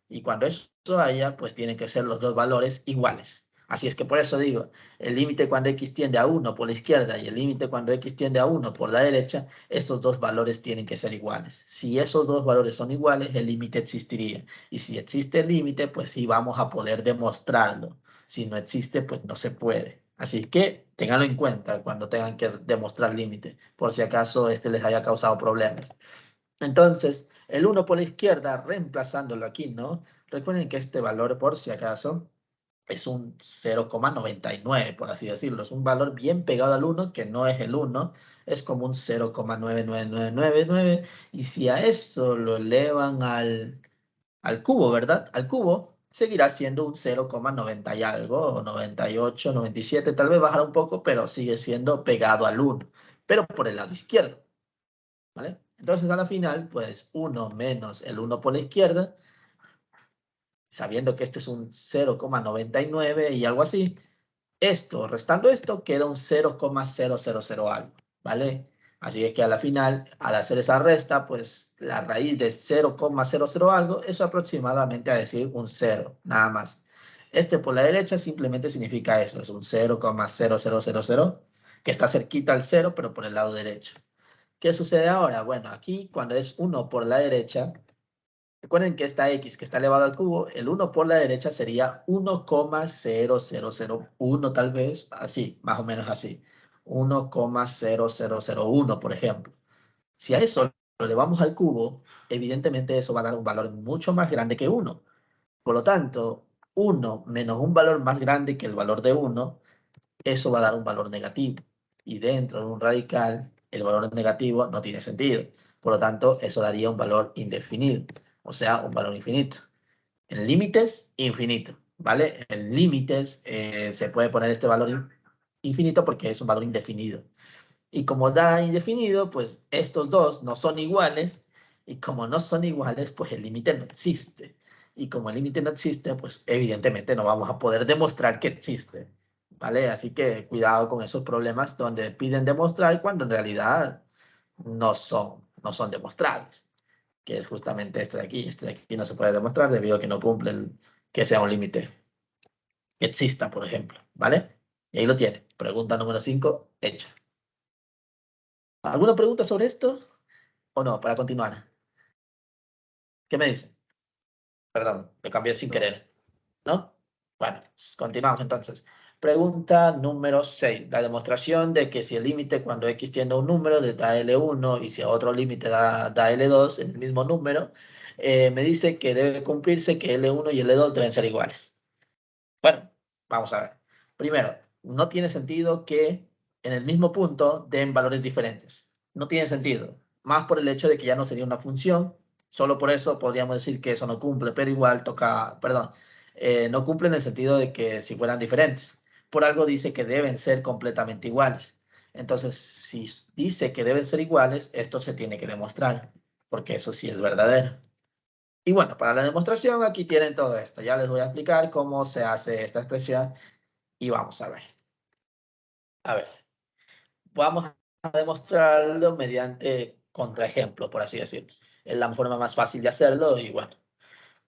Y cuando eso haya, pues tienen que ser los dos valores iguales. Así es que por eso digo, el límite cuando x tiende a 1 por la izquierda y el límite cuando x tiende a 1 por la derecha, estos dos valores tienen que ser iguales. Si esos dos valores son iguales, el límite existiría. Y si existe el límite, pues sí vamos a poder demostrarlo. Si no existe, pues no se puede. Así que ténganlo en cuenta cuando tengan que demostrar límite, por si acaso este les haya causado problemas. Entonces, el 1 por la izquierda, reemplazándolo aquí, ¿no? Recuerden que este valor, por si acaso, es un 0,99, por así decirlo. Es un valor bien pegado al 1, que no es el 1, es como un 0,99999. Y si a eso lo elevan al cubo, ¿verdad? Al cubo, seguirá siendo un 0,90 y algo, o 98, 97, tal vez bajará un poco, pero sigue siendo pegado al 1, pero por el lado izquierdo, ¿vale? Entonces, a la final, pues 1 menos el 1 por la izquierda, sabiendo que este es un 0,99 y algo así, restando esto, queda un 0,000 algo, ¿vale? Así es que a la final, al hacer esa resta, pues la raíz de 0,00 algo es aproximadamente a decir un 0, nada más. Este por la derecha simplemente significa eso, es un 0,0000, que está cerquita al 0, pero por el lado derecho. ¿Qué sucede ahora? Bueno, aquí cuando es 1 por la derecha, recuerden que esta x que está elevado al cubo, el 1 por la derecha sería 1,0001 tal vez, así, más o menos así. 1,0001, por ejemplo. Si a eso lo elevamos al cubo, evidentemente eso va a dar un valor mucho más grande que 1. Por lo tanto, 1 menos un valor más grande que el valor de 1, eso va a dar un valor negativo. Y dentro de un radical, el valor negativo no tiene sentido. Por lo tanto, eso daría un valor indefinido, o sea, un valor infinito. En límites, infinito, ¿vale? En límites se puede poner este valor infinito porque es un valor indefinido. Y como da indefinido, pues estos dos no son iguales. Y como no son iguales, pues el límite no existe. Y como el límite no existe, pues evidentemente no vamos a poder demostrar que existe. ¿Vale? Así que cuidado con esos problemas donde piden demostrar cuando en realidad no son demostrables. Que es justamente esto de aquí. Esto de aquí no se puede demostrar debido a que no cumple que sea un límite que exista, por ejemplo. ¿Vale? Y ahí lo tiene. Pregunta número 5, hecha. ¿Alguna pregunta sobre esto? ¿O no? Para continuar. ¿Qué me dicen? Perdón, lo cambié sin querer. ¿No? Bueno, continuamos entonces. Pregunta número 6. La demostración de que si el límite cuando x tiende a un número da L1 y si a otro límite da L2 en el mismo número, me dice que debe cumplirse que L1 y L2 deben ser iguales. Bueno, vamos a ver. Primero, no tiene sentido que en el mismo punto den valores diferentes. No tiene sentido. Más por el hecho de que ya no sería una función. Solo por eso podríamos decir que eso no cumple, pero igual toca, perdón, no cumple en el sentido de que si fueran diferentes. Por algo dice que deben ser completamente iguales. Entonces, si dice que deben ser iguales, esto se tiene que demostrar, porque eso sí es verdadero. Y bueno, para la demostración aquí tienen todo esto. Ya les voy a explicar cómo se hace esta expresión y vamos a ver. A ver, vamos a demostrarlo mediante contraejemplo, por así decirlo. Es la forma más fácil de hacerlo y bueno,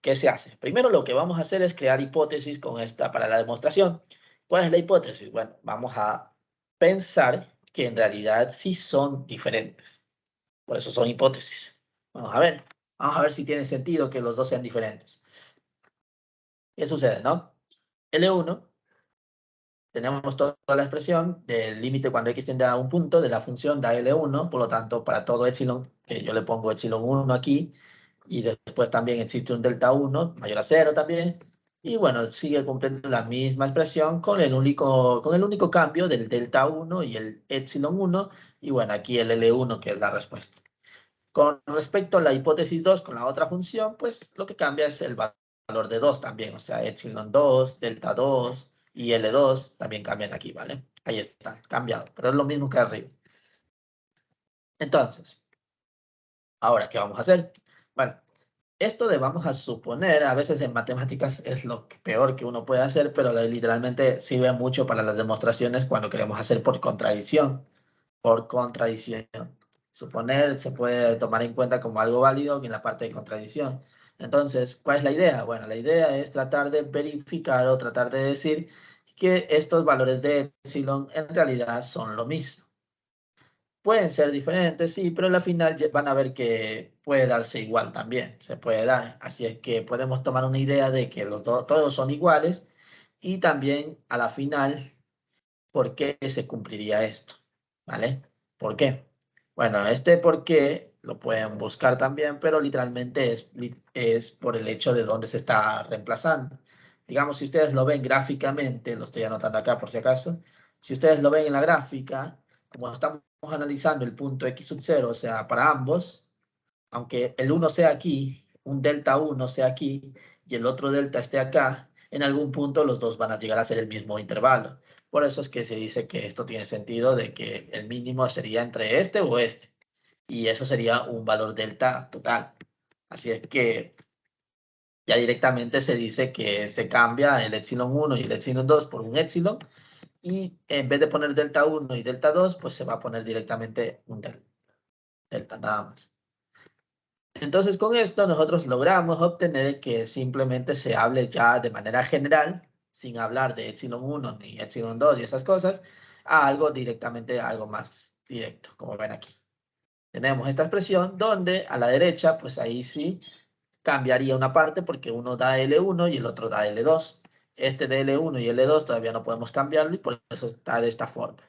¿qué se hace? Primero lo que vamos a hacer es crear hipótesis con esta para la demostración. ¿Cuál es la hipótesis? Bueno, vamos a pensar que en realidad sí son diferentes. Por eso son hipótesis. Vamos a ver. Vamos a ver si tiene sentido que los dos sean diferentes. ¿Qué sucede, no? L1, tenemos toda la expresión del límite cuando x tiende a un punto de la función da L1, por lo tanto, para todo epsilon, que yo le pongo epsilon 1 aquí, y después también existe un delta 1 mayor a 0 también, y bueno, sigue cumpliendo la misma expresión con el único cambio del delta 1 y el epsilon 1, y bueno, aquí el L1 que es la respuesta. Con respecto a la hipótesis 2 con la otra función, pues lo que cambia es el valor de 2 también, o sea, epsilon 2, delta 2 y L2 también cambian aquí, ¿vale? Ahí está, cambiado, pero es lo mismo que arriba. Entonces, ahora, ¿qué vamos a hacer? Bueno, esto de vamos a suponer, a veces en matemáticas es lo peor que uno puede hacer, pero literalmente sirve mucho para las demostraciones cuando queremos hacer por contradicción. Por contradicción. Suponer se puede tomar en cuenta como algo válido en la parte de contradicción. Entonces, ¿cuál es la idea? Bueno, la idea es tratar de verificar o tratar de decir que estos valores de epsilon en realidad son lo mismo. Pueden ser diferentes, sí, pero al final van a ver que puede darse igual también, se puede dar. Así es que podemos tomar una idea de que todos son iguales y también a la final, ¿por qué se cumpliría esto? ¿Vale? ¿Por qué? Bueno, este por qué lo pueden buscar también, pero literalmente es por el hecho de dónde se está reemplazando. digamos, si ustedes lo ven gráficamente, lo estoy anotando acá por si acaso, si ustedes lo ven en la gráfica, como estamos analizando el punto x sub 0, o sea, para ambos, aunque el 1 sea aquí, un delta 1 sea aquí, y el otro delta esté acá, en algún punto los dos van a llegar a ser el mismo intervalo. Por eso es que se dice que esto tiene sentido de que el mínimo sería entre este o este. Y eso sería un valor delta total. Así es que ya directamente se dice que se cambia el epsilon 1 y el epsilon 2 por un epsilon. Y en vez de poner delta 1 y delta 2, pues se va a poner directamente un delta nada más. Entonces con esto nosotros logramos obtener que simplemente se hable ya de manera general, sin hablar de epsilon 1 ni epsilon 2 y esas cosas, a algo directamente, algo más directo, como ven aquí. Tenemos esta expresión donde a la derecha, pues ahí sí cambiaría una parte porque uno da L1 y el otro da L2. Este de L1 y L2 todavía no podemos cambiarlo y por eso está de esta forma.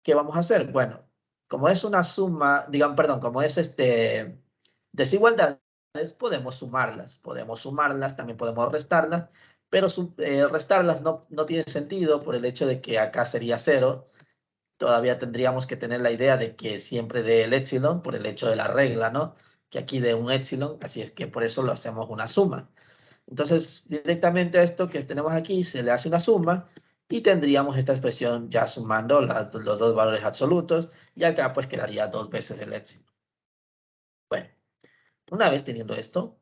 ¿Qué vamos a hacer? Bueno, como es una suma, digan, perdón, como es desigualdades, podemos sumarlas, también podemos restarlas, pero restarlas no tiene sentido por el hecho de que acá sería 0. Todavía tendríamos que tener la idea de que siempre dé el epsilon por el hecho de la regla, ¿no? Que aquí dé un epsilon, así es que por eso lo hacemos una suma. Entonces, directamente a esto que tenemos aquí se le hace una suma y tendríamos esta expresión ya sumando los dos valores absolutos y acá pues quedaría 2 veces el epsilon. Bueno, una vez teniendo esto,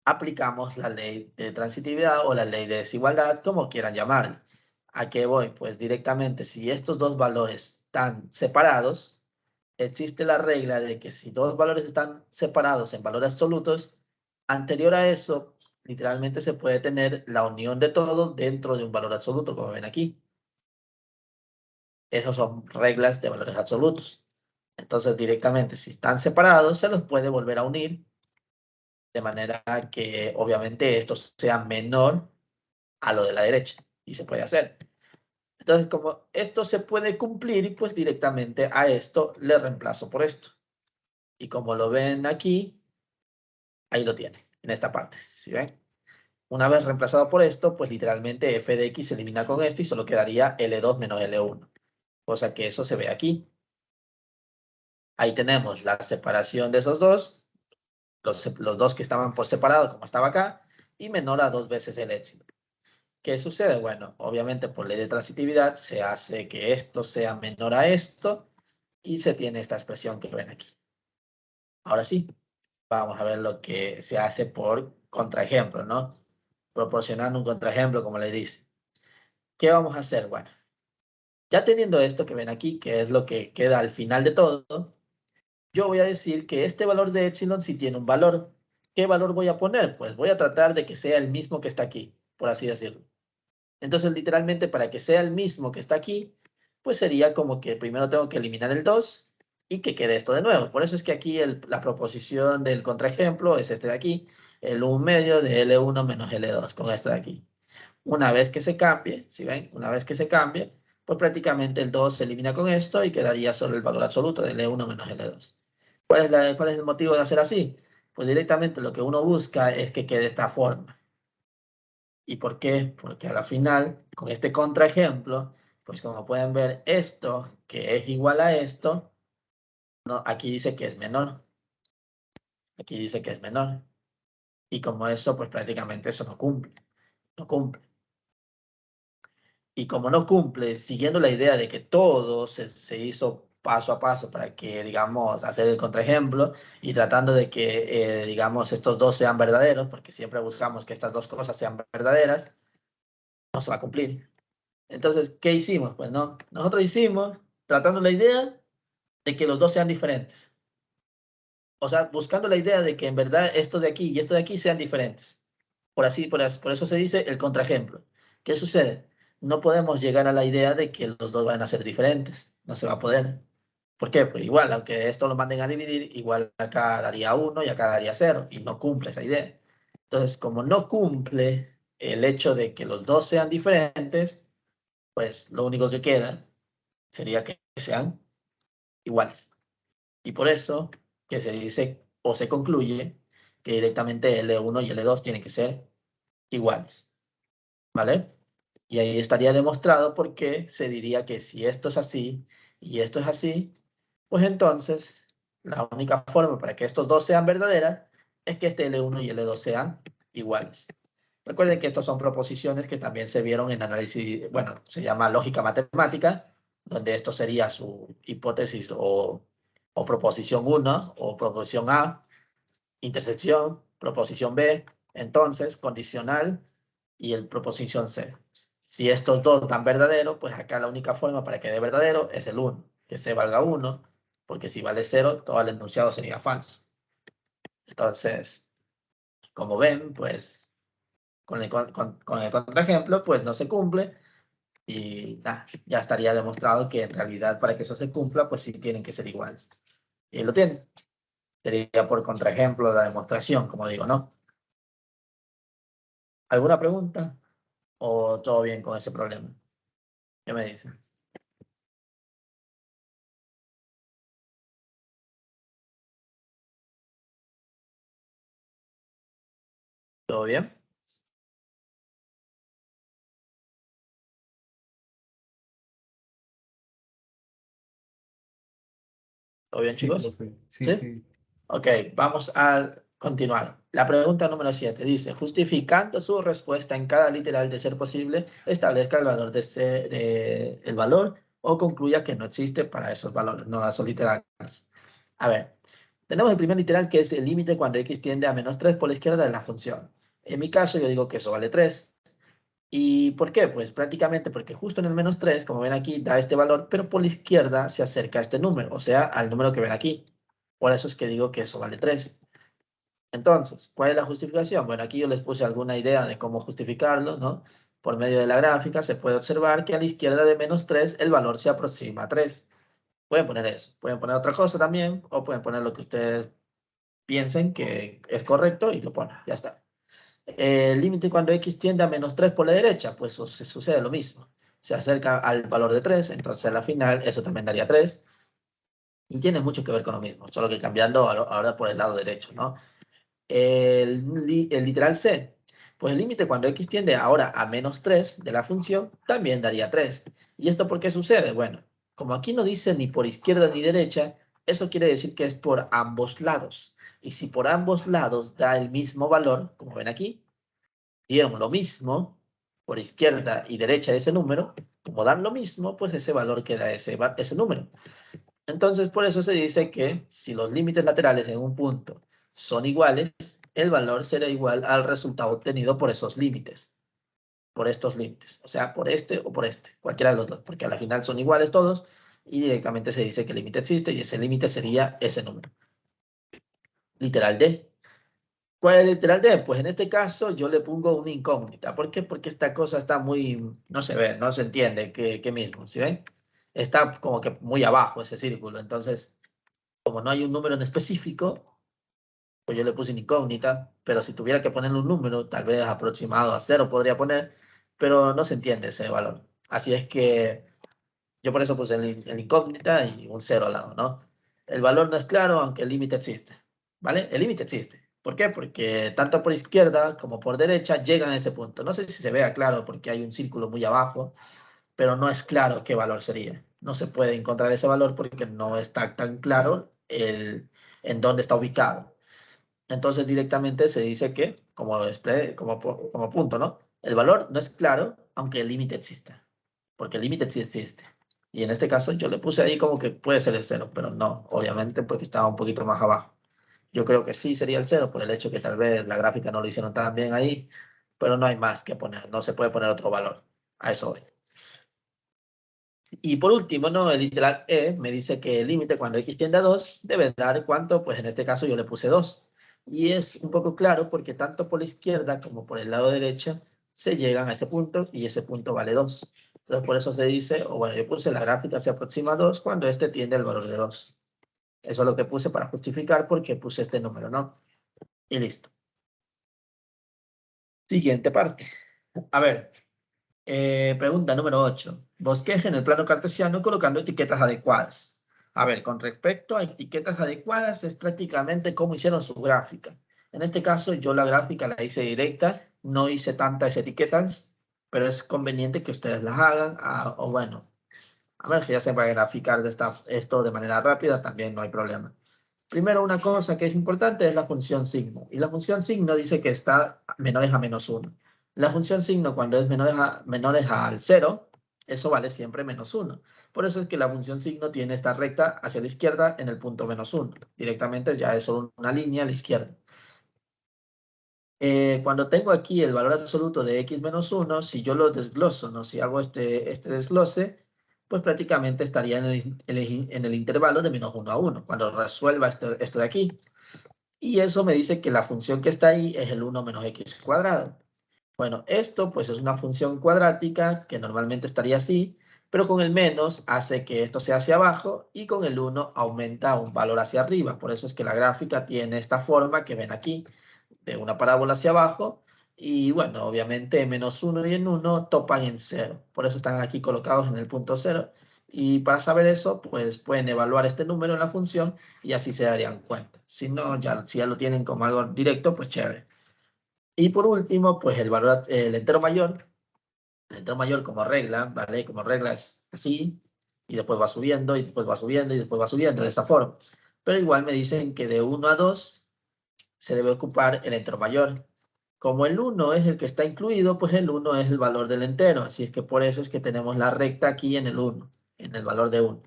aplicamos la ley de transitividad o la ley de desigualdad, como quieran llamarla. ¿A qué voy? Pues directamente, si estos dos valores están separados, existe la regla de que si dos valores están separados en valores absolutos, anterior a eso, literalmente se puede tener la unión de todos dentro de un valor absoluto, como ven aquí. Esas son reglas de valores absolutos. Entonces, directamente, si están separados, se los puede volver a unir de manera que obviamente esto sea menor a lo de la derecha. Y se puede hacer. Entonces, como esto se puede cumplir, pues directamente a esto le reemplazo por esto. Y como lo ven aquí, ahí lo tienen, en esta parte. ¿Sí ven? Una vez reemplazado por esto, pues literalmente f de x se elimina con esto y solo quedaría L2 menos L1. Cosa que eso se ve aquí. Ahí tenemos la separación de esos dos. Los dos que estaban por separado, como estaba acá, y menor a 2 veces el epsilon. ¿Qué sucede? Bueno, obviamente por ley de transitividad se hace que esto sea menor a esto y se tiene esta expresión que ven aquí. Ahora sí, vamos a ver lo que se hace por contraejemplo, ¿no? Proporcionando un contraejemplo, como le dice. ¿Qué vamos a hacer? Bueno, ya teniendo esto que ven aquí, que es lo que queda al final de todo, yo voy a decir que este valor de epsilon sí tiene un valor. ¿Qué valor voy a poner? Pues voy a tratar de que sea el mismo que está aquí, por así decirlo. Entonces, literalmente, para que sea el mismo que está aquí, pues sería como que primero tengo que eliminar el 2 y que quede esto de nuevo. Por eso es que aquí la proposición del contraejemplo es este de aquí, el 1 medio de L1 menos L2, con esto de aquí. Una vez que se cambie, ¿sí ven? Una vez que se cambie, pues prácticamente el 2 se elimina con esto y quedaría solo el valor absoluto de L1 menos L2. ¿Cuál es el motivo de hacer así? Pues directamente lo que uno busca es que quede de esta forma. ¿Y por qué? Porque a la final, con este contraejemplo, pues como pueden ver, esto que es igual a esto, no, aquí dice que es menor. Aquí dice que es menor. Y como eso, pues prácticamente eso no cumple. No cumple. Y como no cumple, siguiendo la idea de que todo se hizo paso a paso para que, digamos, hacer el contraejemplo y tratando de que, digamos, estos dos sean verdaderos, porque siempre buscamos que estas dos cosas sean verdaderas, no se va a cumplir. Entonces, ¿qué hicimos? Pues no, nosotros hicimos tratando la idea de que los dos sean diferentes. O sea, buscando la idea de que en verdad esto de aquí y esto de aquí sean diferentes. Por eso se dice el contraejemplo. ¿Qué sucede? No podemos llegar a la idea de que los dos van a ser diferentes. No se va a poder. ¿Por qué? Pues igual, aunque esto lo manden a dividir, igual acá daría 1 y acá daría 0. Y no cumple esa idea. Entonces, como no cumple el hecho de que los dos sean diferentes, pues lo único que queda sería que sean iguales. Y por eso que se dice o se concluye que directamente L1 y L2 tienen que ser iguales. ¿vale? Y ahí estaría demostrado porque se diría que si esto es así y esto es así, pues entonces la única forma para que estos dos sean verdaderas es que este L1 y L2 sean iguales. Recuerden que estas son proposiciones que también se vieron en análisis, bueno, se llama lógica matemática, donde esto sería su hipótesis o proposición 1 o proposición A, intersección, proposición B, entonces, condicional y el proposición C. Si estos dos dan verdadero, pues acá la única forma para que dé verdadero es el 1, que C valga 1, porque si vale 0, todo el enunciado sería falso. Entonces, como ven, pues con el contraejemplo, pues no se cumple y nah, ya estaría demostrado que en realidad para que eso se cumpla, pues sí tienen que ser iguales. Y lo tienen. Sería por contraejemplo la demostración, como digo, ¿no? ¿Alguna pregunta? ¿O todo bien con ese problema? ¿Qué me dicen? ¿Todo bien? ¿Todo bien, Sí, chicos? profe. Sí, ¿Sí? sí. Ok, vamos a continuar. La pregunta número 7 dice, justificando su respuesta en cada literal de ser posible, establezca el valor el valor o concluya que no existe para esos valores, no esos literales. A ver, tenemos el primer literal que es el límite cuando x tiende a -3 por la izquierda de la función. En mi caso yo digo que eso vale 3. ¿Y por qué? Pues prácticamente porque justo en el -3, como ven aquí, da este valor, pero por la izquierda se acerca a este número, o sea, al número que ven aquí. Por eso es que digo que eso vale 3. Entonces, ¿cuál es la justificación? Bueno, aquí yo les puse alguna idea de cómo justificarlo, ¿no? Por medio de la gráfica se puede observar que a la izquierda de -3 el valor se aproxima a 3. Pueden poner eso, pueden poner otra cosa también, o pueden poner lo que ustedes piensen que es correcto y lo ponen, ya está. El límite cuando x tiende a -3 por la derecha, pues sucede lo mismo. Se acerca al valor de 3, entonces a la final eso también daría 3. Y tiene mucho que ver con lo mismo, solo que cambiando ahora por el lado derecho, ¿no? El literal C, pues el límite cuando x tiende ahora a -3 de la función también daría 3. ¿Y esto por qué sucede? Bueno, como aquí no dice ni por izquierda ni derecha, eso quiere decir que es por ambos lados. Y si por ambos lados da el mismo valor, como ven aquí, dieron lo mismo por izquierda y derecha de ese número, como dan lo mismo, pues ese valor queda ese número. Entonces, por eso se dice que si los límites laterales en un punto son iguales, el valor será igual al resultado obtenido por esos límites, por estos límites, o sea, por este o por este, cualquiera de los dos, porque a la final son iguales todos y directamente se dice que el límite existe y ese límite sería ese número. Literal D. ¿Cuál es el literal D? Pues en este caso yo le pongo una incógnita. ¿Por qué? Porque esta cosa está muy, no se ve, no se entiende qué mismo, ¿sí ven? Está como que muy abajo ese círculo, entonces como no hay un número en específico, pues yo le puse una incógnita, pero si tuviera que ponerle un número, tal vez aproximado a 0 podría poner, pero no se entiende ese valor. Así es que yo por eso puse el incógnita y un 0 al lado, ¿no? El valor no es claro, aunque el límite existe, ¿vale? El límite existe. ¿Por qué? Porque tanto por izquierda como por derecha llegan a ese punto. No sé si se vea claro porque hay un círculo muy abajo, pero no es claro qué valor sería. No se puede encontrar ese valor porque no está tan claro en dónde está ubicado. Entonces directamente se dice que, como punto, ¿no? El valor no es claro, aunque el límite exista, porque el límite sí existe. Y en este caso yo le puse ahí como que puede ser el 0, pero no, obviamente porque estaba un poquito más abajo. Yo creo que sí sería el 0 por el hecho que tal vez la gráfica no lo hicieron tan bien ahí, pero no hay más que poner, no se puede poner otro valor. A eso voy. Y por último, ¿no? El literal E me dice que el límite cuando x tiende a 2 debe dar ¿cuánto? Pues en este caso yo le puse 2. Y es un poco claro porque tanto por la izquierda como por el lado derecho se llegan a ese punto y ese punto vale 2. Entonces por eso se dice, o bueno, yo puse la gráfica se aproxima a 2 cuando este tiende al valor de 2. Eso es lo que puse para justificar porque puse este número, ¿no? Y listo. Siguiente parte. A ver, pregunta número 8. Bosqueje en el plano cartesiano colocando etiquetas adecuadas. A ver, con respecto a etiquetas adecuadas es prácticamente como hicieron su gráfica. En este caso yo la gráfica la hice directa, no hice tantas etiquetas pero es conveniente que ustedes las hagan, o bueno, a ver que ya sepa graficar esto de manera rápida, también no hay problema. Primero, una cosa que es importante es la función signo. Y la función signo dice que está menores a -1. La función signo cuando es menores al 0, eso vale siempre -1. Por eso es que la función signo tiene esta recta hacia la izquierda en el punto -1. Directamente ya es solo una línea a la izquierda. Cuando tengo aquí el valor absoluto de x menos 1, si yo lo desgloso, ¿no? Si hago este desglose, pues prácticamente estaría en el intervalo de -1 a 1, cuando resuelva esto de aquí. Y eso me dice que la función que está ahí es el 1 menos x cuadrado. Bueno, esto pues es una función cuadrática que normalmente estaría así, pero con el menos hace que esto sea hacia abajo y con el 1 aumenta un valor hacia arriba. Por eso es que la gráfica tiene esta forma que ven aquí, de una parábola hacia abajo. Y bueno, obviamente -1 y en 1 topan en 0. Por eso están aquí colocados en el punto 0. Y para saber eso, pues pueden evaluar este número en la función y así se darían cuenta. Si no, si ya lo tienen como algo directo, pues chévere. Y por último, pues el entero mayor como regla, ¿vale? Como regla es así, y después va subiendo, y después va subiendo, y después va subiendo, de esa forma. Pero igual me dicen que de 1 a 2 se debe ocupar el entero mayor. Como el 1 es el que está incluido, pues el 1 es el valor del entero. Así es que por eso es que tenemos la recta aquí en el 1, en el valor de 1.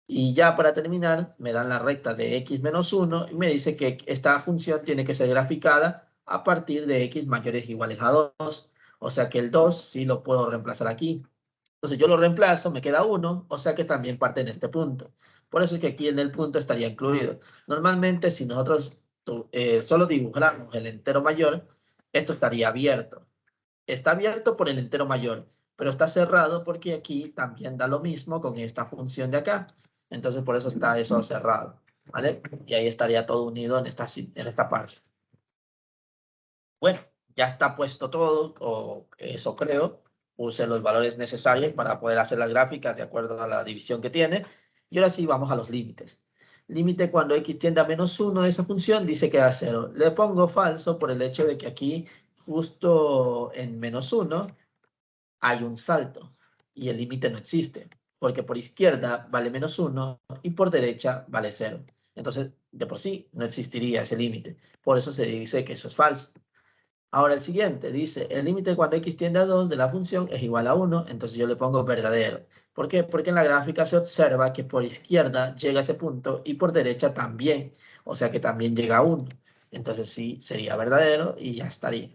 Y ya para terminar, me dan la recta de x menos 1 y me dice que esta función tiene que ser graficada a partir de x mayores o iguales a 2. O sea que el 2 sí lo puedo reemplazar aquí. Entonces yo lo reemplazo, me queda 1, o sea que también parte en este punto. Por eso es que aquí en el punto estaría incluido. Normalmente si nosotros solo dibujáramos el entero mayor, esto estaría abierto. Está abierto por el entero mayor, pero está cerrado porque aquí también da lo mismo con esta función de acá. Entonces por eso está eso cerrado, ¿vale? Y ahí estaría todo unido en esta parte. Bueno, ya está puesto todo, o eso creo. Puse los valores necesarios para poder hacer las gráficas de acuerdo a la división que tiene. Y ahora sí vamos a los límites. Límite cuando x tiende a -1 de esa función dice que da 0. Le pongo falso por el hecho de que aquí justo en -1 hay un salto y el límite no existe, porque por izquierda vale -1 y por derecha vale 0. Entonces, de por sí, no existiría ese límite. Por eso se dice que eso es falso. Ahora el siguiente dice, el límite cuando x tiende a 2 de la función es igual a 1, entonces yo le pongo verdadero. ¿Por qué? Porque en la gráfica se observa que por izquierda llega a ese punto y por derecha también, o sea que también llega a 1. Entonces sí, sería verdadero y ya estaría.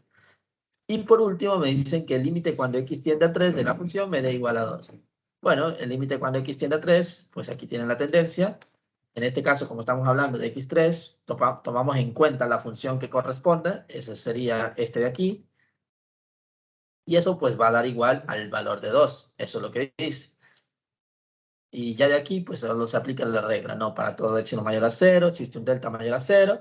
Y por último me dicen que el límite cuando x tiende a 3 de la función me dé igual a 2. Bueno, el límite cuando x tiende a 3, pues aquí tienen la tendencia. En este caso, como estamos hablando de x3, tomamos en cuenta la función que corresponda. Ese sería este de aquí. Y eso pues va a dar igual al valor de 2. Eso es lo que dice. Y ya de aquí, pues solo se aplica la regla, ¿no? Para todo epsilon mayor a 0, existe un delta mayor a 0.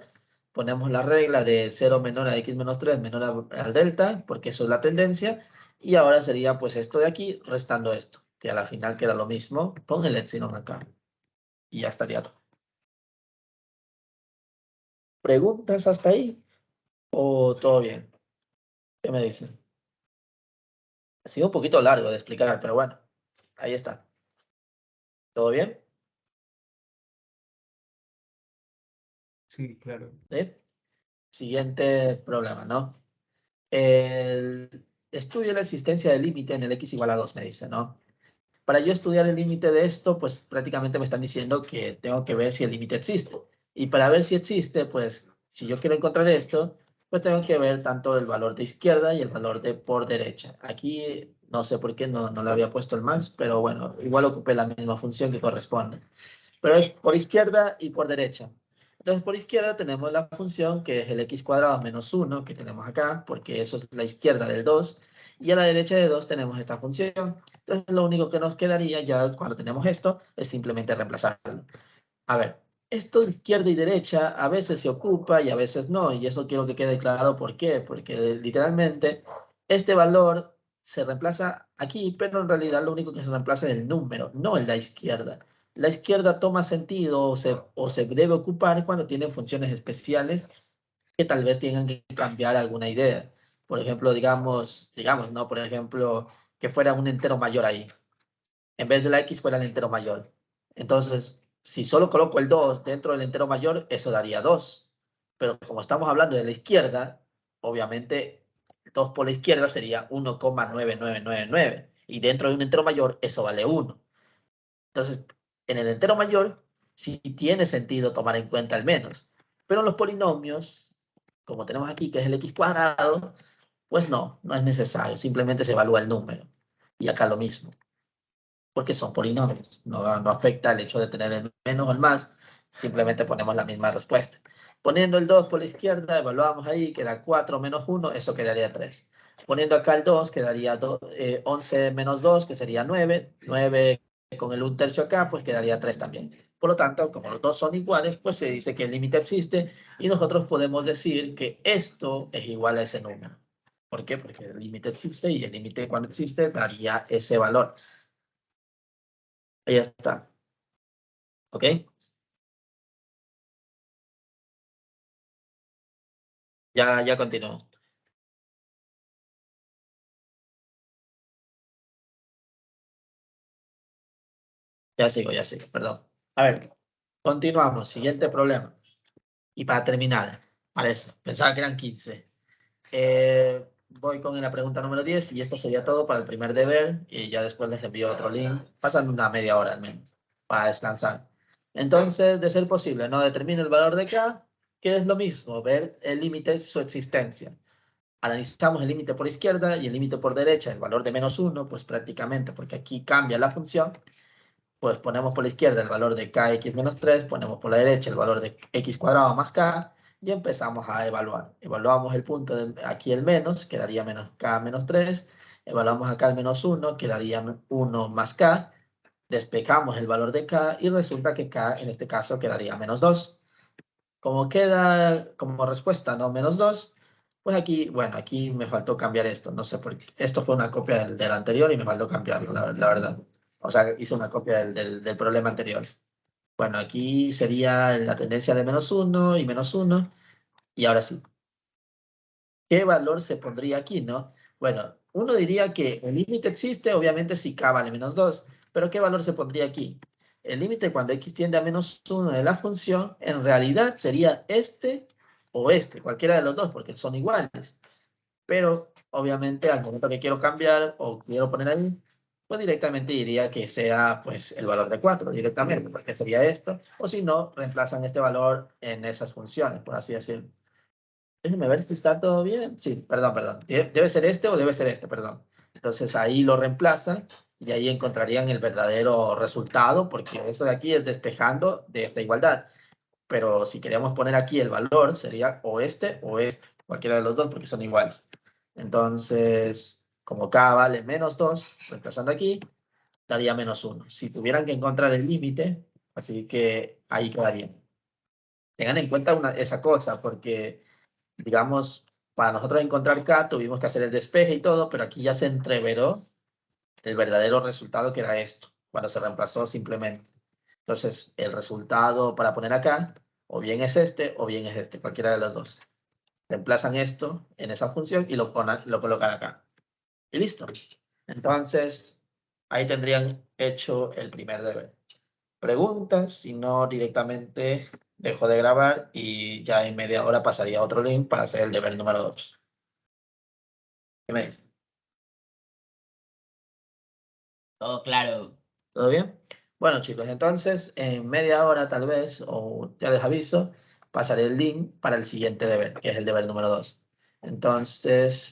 Ponemos la regla de 0 menor a x menos 3 menor al delta, porque eso es la tendencia. Y ahora sería pues esto de aquí restando esto, que a la final queda lo mismo con el epsilon acá. Y ya estaría todo. ¿Preguntas hasta ahí? ¿O todo bien? ¿Qué me dicen? Ha sido un poquito largo de explicar, pero bueno, ahí está. ¿Todo bien? Sí, claro. ¿Sí? Siguiente problema, ¿no? El estudio la existencia del límite en el x igual a 2, me dice, ¿no? Para yo estudiar el límite de esto, pues prácticamente me están diciendo que tengo que ver si el límite existe. Y para ver si existe, pues si yo quiero encontrar esto, pues tengo que ver tanto el valor de izquierda y el valor de por derecha. Aquí no sé por qué no le había puesto el más, pero bueno, igual ocupé la misma función que corresponde. Pero es por izquierda y por derecha. Entonces, por izquierda tenemos la función que es el x cuadrado menos 1 que tenemos acá, porque eso es la izquierda del 2. Y a la derecha de 2 tenemos esta función. Entonces, lo único que nos quedaría ya cuando tenemos esto es simplemente reemplazarlo. A ver, esto de izquierda y derecha a veces se ocupa y a veces no. Y eso quiero que quede claro por qué. Porque literalmente este valor se reemplaza aquí, pero en realidad lo único que se reemplaza es el número, no el de la izquierda. La izquierda toma sentido o se debe ocupar cuando tiene funciones especiales que tal vez tengan que cambiar alguna idea. por ejemplo, digamos, ¿no? Por ejemplo, que fuera un entero mayor ahí. En vez de la X fuera el entero mayor. Entonces, si solo coloco el 2 dentro del entero mayor, eso daría 2. Pero como estamos hablando de la izquierda, obviamente 2 por la izquierda sería 1,9999. Y dentro de un entero mayor, eso vale 1. Entonces, en el entero mayor, sí tiene sentido tomar en cuenta el menos. Pero en los polinomios, como tenemos aquí, que es el x cuadrado, pues no es necesario. Simplemente se evalúa el número. Y acá lo mismo. Porque son polinomios. No afecta el hecho de tener el menos o el más. Simplemente ponemos la misma respuesta. Poniendo el 2 por la izquierda, evaluamos ahí, queda 4 menos 1, eso quedaría 3. Poniendo acá el 2, quedaría 11 menos 2, que sería 9. 9 con el 1/3 acá, pues quedaría 3 también. Por lo tanto, como los dos son iguales, pues se dice que el límite existe y nosotros podemos decir que esto es igual a ese número. ¿Por qué? Porque el límite existe y el límite cuando existe daría ese valor. Ahí está. ¿Ok? Ya continúo. Ya sigo, perdón. A ver, continuamos. Siguiente problema. Y para terminar, para eso, pensaba que eran 15. Voy con la pregunta número 10 y esto sería todo para el primer deber y ya después les envío otro link, pasando una media hora al menos, para descansar. Entonces, de ser posible, no determine el valor de K, que es lo mismo, ver el límite, su existencia. Analizamos el límite por izquierda y el límite por derecha, el valor de -1, pues prácticamente, porque aquí cambia la función, pues ponemos por la izquierda el valor de kx menos 3, ponemos por la derecha el valor de x cuadrado más k, y empezamos a evaluar. Evaluamos el punto de aquí el menos, quedaría menos k menos 3, evaluamos acá el -1, quedaría 1 más k, despejamos el valor de k y resulta que k en este caso quedaría -2. Como queda como respuesta, ¿no? -2, pues aquí, bueno, aquí me faltó cambiar esto, no sé por qué. Esto fue una copia del anterior y me faltó cambiarlo, la verdad. O sea, hice una copia del problema anterior. Bueno, aquí sería la tendencia de -1 y -1. Y ahora sí, ¿qué valor se pondría aquí, no? Bueno, uno diría que el límite existe, obviamente si k vale -2, pero ¿qué valor se pondría aquí? El límite cuando x tiende a -1 de la función, en realidad sería este o este, cualquiera de los dos, porque son iguales. Pero, obviamente, al momento que quiero cambiar o quiero poner ahí, pues directamente diría que sea pues el valor de 4, directamente, porque sería esto. O si no, reemplazan este valor en esas funciones, por así decirlo. Déjenme ver si está todo bien. Sí, perdón. Debe ser este o debe ser este, perdón. Entonces ahí lo reemplazan y ahí encontrarían el verdadero resultado, porque esto de aquí es despejando de esta igualdad. Pero si queríamos poner aquí el valor, sería o este, cualquiera de los dos, porque son iguales. Entonces, como k vale -2, reemplazando aquí, daría -1. Si tuvieran que encontrar el límite, así que ahí quedaría. Tengan en cuenta esa cosa, porque digamos, para nosotros encontrar K tuvimos que hacer el despeje y todo, pero aquí ya se entreveró el verdadero resultado que era esto, cuando se reemplazó simplemente. Entonces, el resultado para poner acá, o bien es este, o bien es este, cualquiera de los dos. Reemplazan esto en esa función y lo colocan acá. Y listo. Entonces, ahí tendrían hecho el primer deber. Preguntas, si no directamente dejo de grabar y ya en media hora pasaría a otro link para hacer el deber número 2. ¿Qué me dice? Todo claro. ¿Todo bien? Bueno, chicos, entonces en media hora tal vez, o ya les aviso, pasaré el link para el siguiente deber, que es el deber número 2. Entonces,